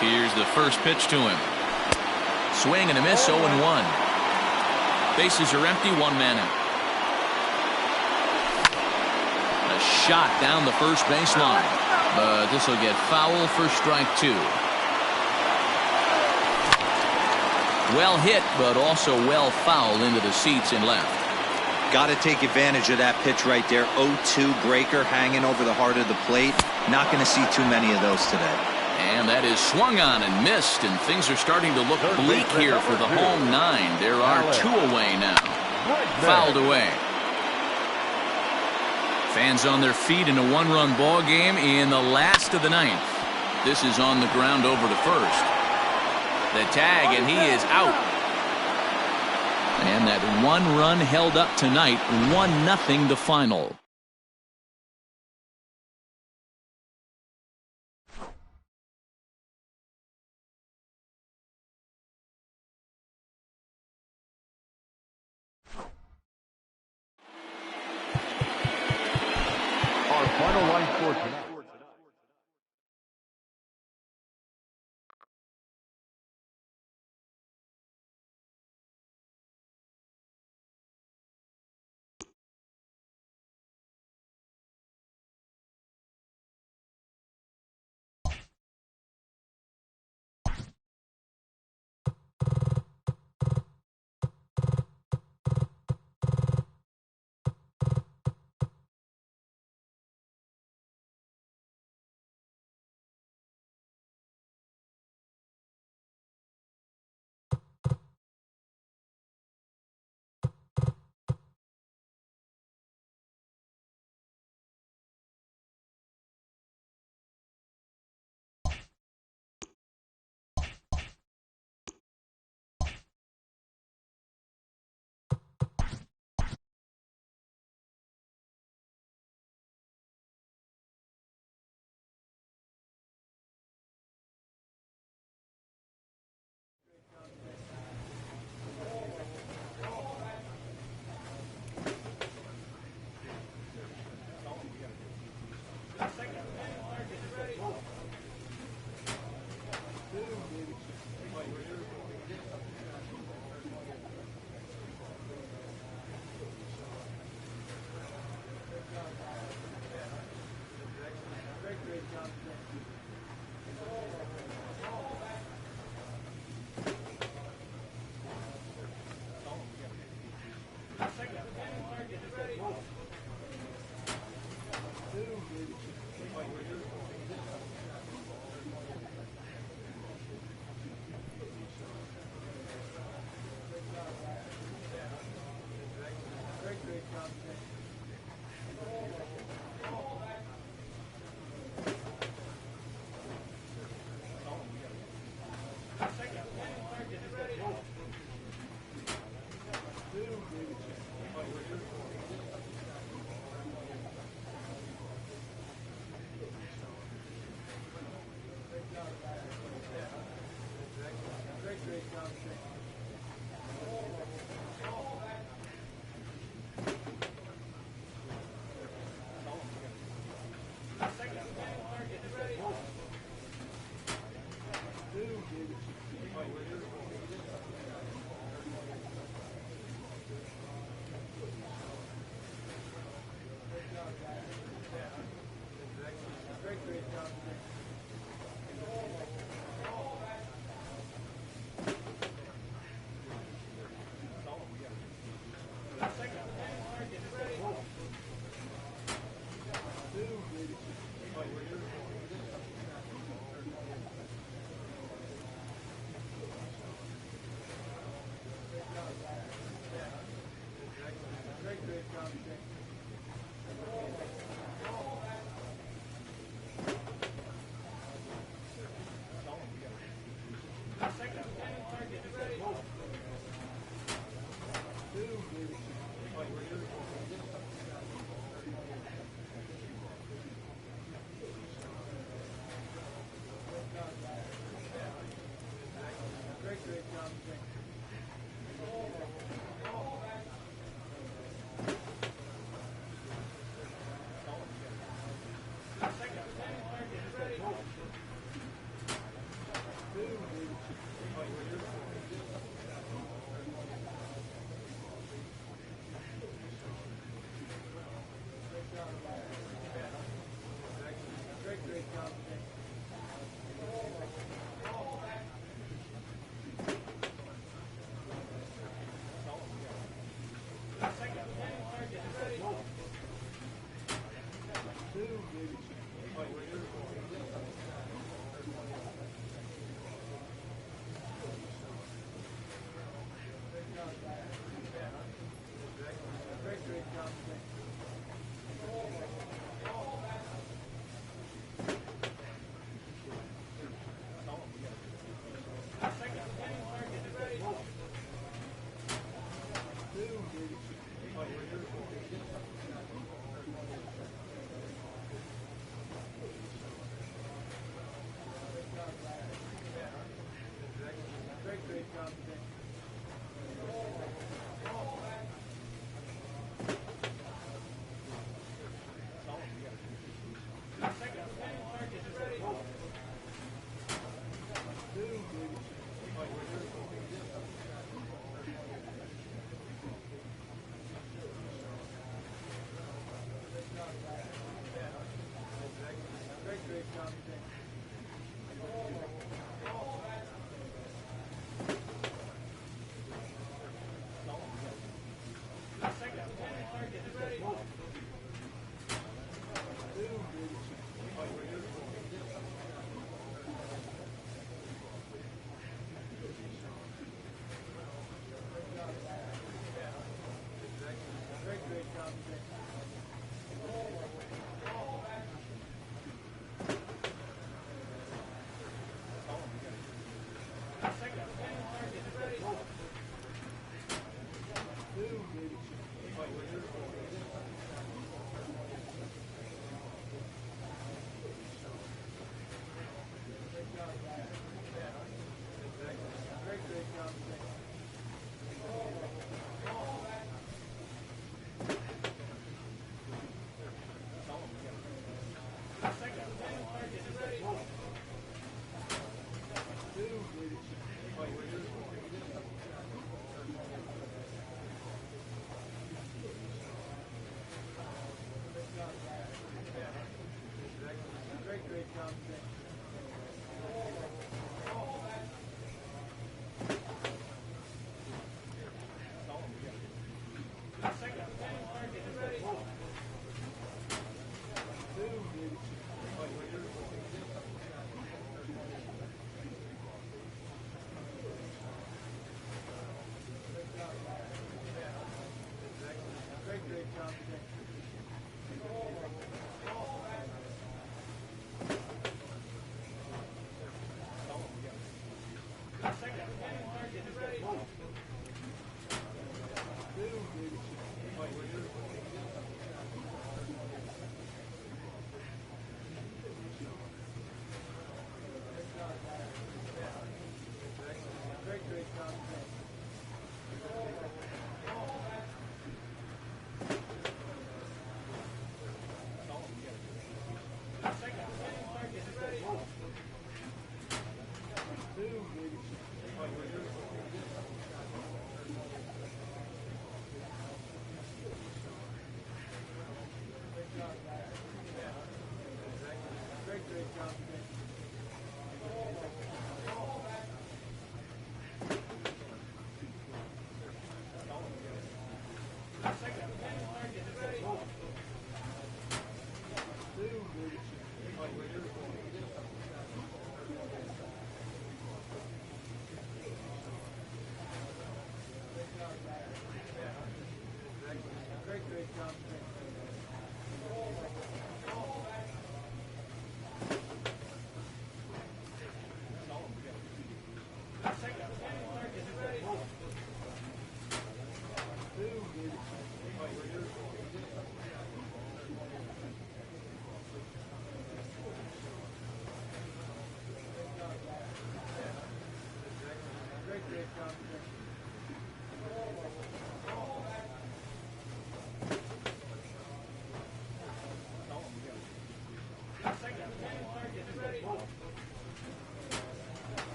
Speaker 1: Here's the first pitch to him. Swing and a miss, 0-1. Bases are empty, 1 man out. A shot down the first baseline, but this will get foul for strike 2. Well hit, but also well fouled into the seats and left.
Speaker 3: Got to take advantage of that pitch right there. 0-2 breaker hanging over the heart of the plate. Not going to see too many of those today.
Speaker 1: And that is swung on and missed, and things are starting to look bleak here for the home 9. There are 2 away now. Fouled away. Fans on their feet in a 1-run ball game in the last of the 9th. This is on the ground over to first. The tag, and he is out. And that 1 run held up tonight, 1-0 the final.
Speaker 2: Our final line score tonight.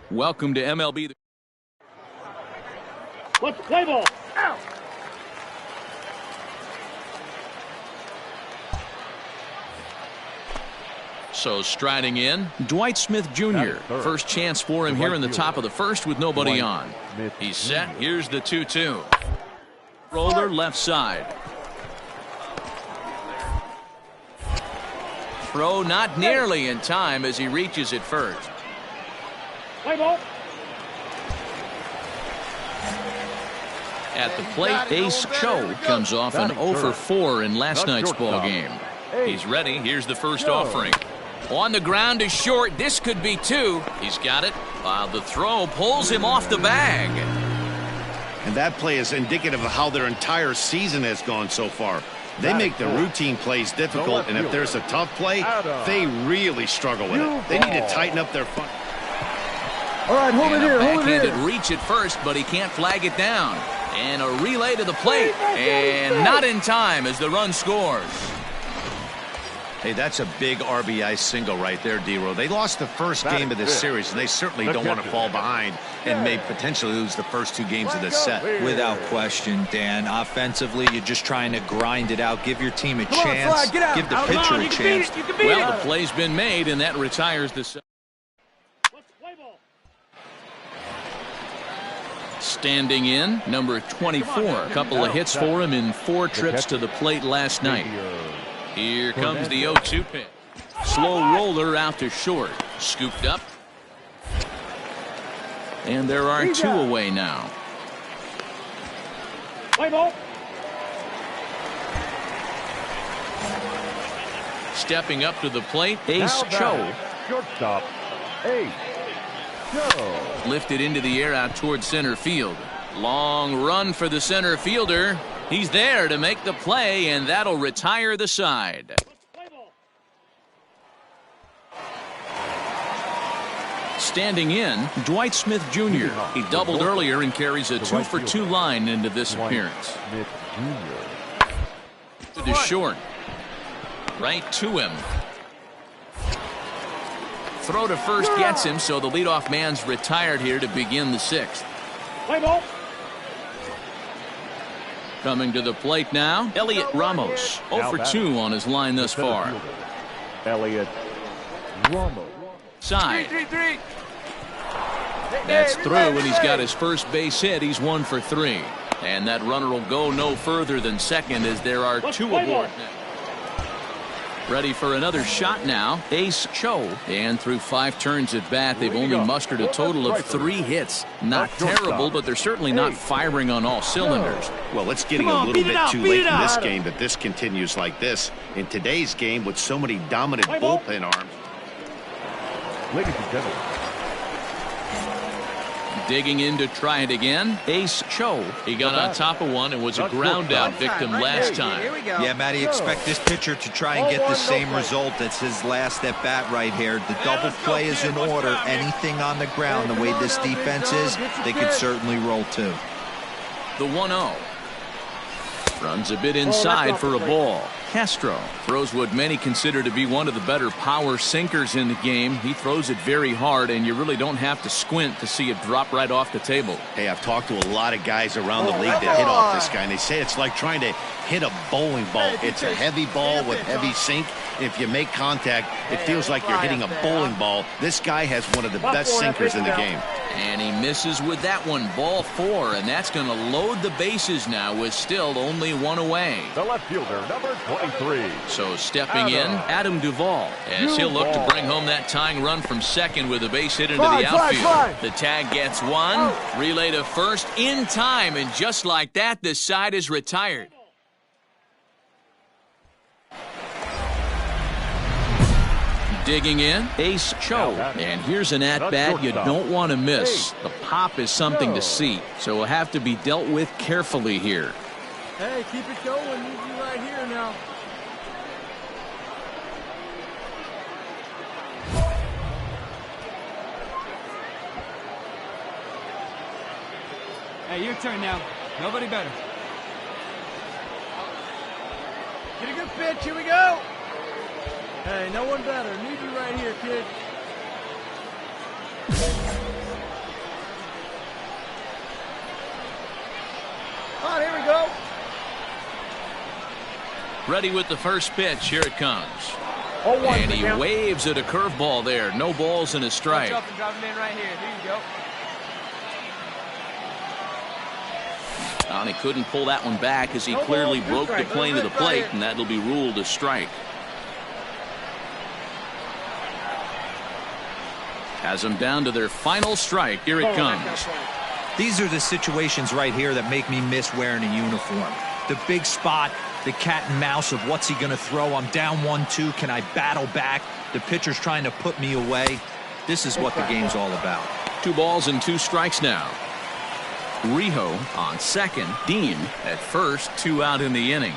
Speaker 1: Welcome to MLB.
Speaker 5: Let's play ball. Out.
Speaker 1: So striding in, Dwight Smith Jr. First chance for him here in the top of the first with nobody on. He's set. Here's the 2-2. Roller left side. Throw not nearly in time as he reaches it first.
Speaker 5: Play ball.
Speaker 1: At the plate, Ace Cho comes off an 0 for 4 in last night's ball game. He's ready. Here's the first offering. On the ground is short. This could be 2. He's got it. While the throw pulls him off the bag.
Speaker 4: And that play is indicative of how their entire season has gone so far. They make the routine plays difficult, and if there's a tough play, they really struggle with it. They need to tighten up their front.
Speaker 2: All right, hold it here, hold it here.
Speaker 1: Backhanded reach at first, but he can't flag it down. And a relay to the plate, and not in time as the run scores.
Speaker 3: Hey, that's a big RBI single right there, D-Row. They lost the first game of this series, and they certainly don't want to fall behind and may potentially lose the first 2 games of this set.
Speaker 8: Without question, Dan. Offensively, you're just trying to grind it out, give your team a chance, give the pitcher a chance.
Speaker 1: Well, the play's been made, and that retires the set. Standing in, number 24. A couple of hits for him in 4 trips to the plate last night. Here comes the 0-2 pitch. Slow roller out to short. Scooped up. And there are 2 away now.
Speaker 5: Play ball.
Speaker 1: Stepping up to the plate, Ace Cho.
Speaker 2: Shortstop, Ace Cho.
Speaker 1: Lifted into the air out towards center field. Long run for the center fielder. He's there to make the play, and that'll retire the side. Standing in, Dwight Smith Jr. He doubled earlier and carries a 2 for 2 line into this appearance. To the short. Right to him. Throw to first gets him, so the leadoff man's retired here to begin the 6th.
Speaker 5: Play ball.
Speaker 1: Coming to the plate now, Elliot Ramos. 0 for 2 on his line thus far.
Speaker 2: Elliot Ramos.
Speaker 1: Side. That's through, and he's got his first base hit. He's 1 for 3. And that runner will go no further than second as there are 2 aboard now. Ready for another shot now, Ace Cho. And through 5 turns at bat, they've only mustered a total of 3 hits. Not terrible, but they're certainly not firing on all cylinders.
Speaker 4: Well, it's getting a little bit too late in this game that this continues like this. In today's game, with so many dominant bullpen arms.
Speaker 2: Ladies and gentlemen.
Speaker 1: Digging in to try it again. Ace Cho. He got on top of one and was a ground out victim last time.
Speaker 3: Yeah, Matty, expect this pitcher to try and get the same result. That's his last at bat right here. The double play is in order. Anything on the ground, the way this defense is, they could certainly roll too.
Speaker 1: The 1-0. Runs a bit inside for a ball. Castro throws what many consider to be one of the better power sinkers in the game. He throws it very hard, and you really don't have to squint to see it drop right off the table.
Speaker 4: Hey, I've talked to a lot of guys around the league that hit off this guy, and they say it's like trying to hit a bowling ball. It's a heavy ball with heavy sink. If you make contact, it feels like you're hitting a bowling ball. This guy has one of the best sinkers in the game.
Speaker 1: And he misses with that one. Ball 4, and that's going to load the bases now with still only one away.
Speaker 2: The left fielder, number 23.
Speaker 1: So stepping in, Adam Duvall, as he'll look to bring home that tying run from second with a base hit into the outfield. The tag gets one, relay to first in time, and just like that, the side is retired. Digging in, Ace Cho. And here's an at-bat you don't want to miss. The pop is something to see, so will have to be dealt with carefully here.
Speaker 5: Hey, keep it going. Need you right here now. Hey, your turn now. Nobody better. Get a good pitch. Here we go. Hey, no one better. Need you right here, kid. On, here we go.
Speaker 1: Ready with the first pitch. Here it comes.
Speaker 5: Oh,
Speaker 1: And he waves at a curveball there. No balls and a strike.
Speaker 5: Up and drop him in right here. Here you go.
Speaker 1: And he couldn't pull that one back as he clearly broke the plane of the plate, and that'll be ruled a strike. Has them down to their final strike. Here it comes.
Speaker 3: These are the situations right here that make me miss wearing a uniform. The big spot, the cat and mouse of what's he going to throw. I'm down 1-2. Can I battle back? The pitcher's trying to put me away. This is what the game's all about.
Speaker 1: 2 balls and 2 strikes now. Rijo on second. Dean at first. 2 out in the inning.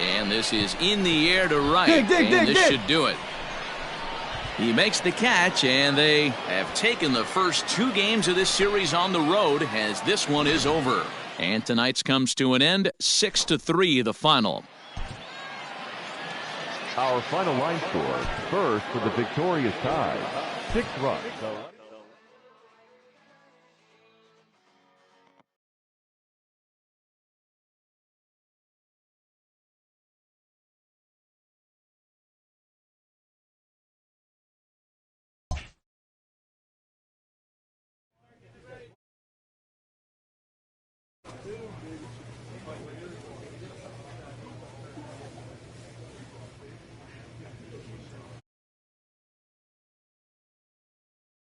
Speaker 1: And this is in the air to right. This should do it. He makes the catch, and they have taken the first 2 games of this series on the road as this one is over. And tonight's comes to an end, 6-3 the final.
Speaker 2: Our final line score, first for the victorious tie, 6 runs.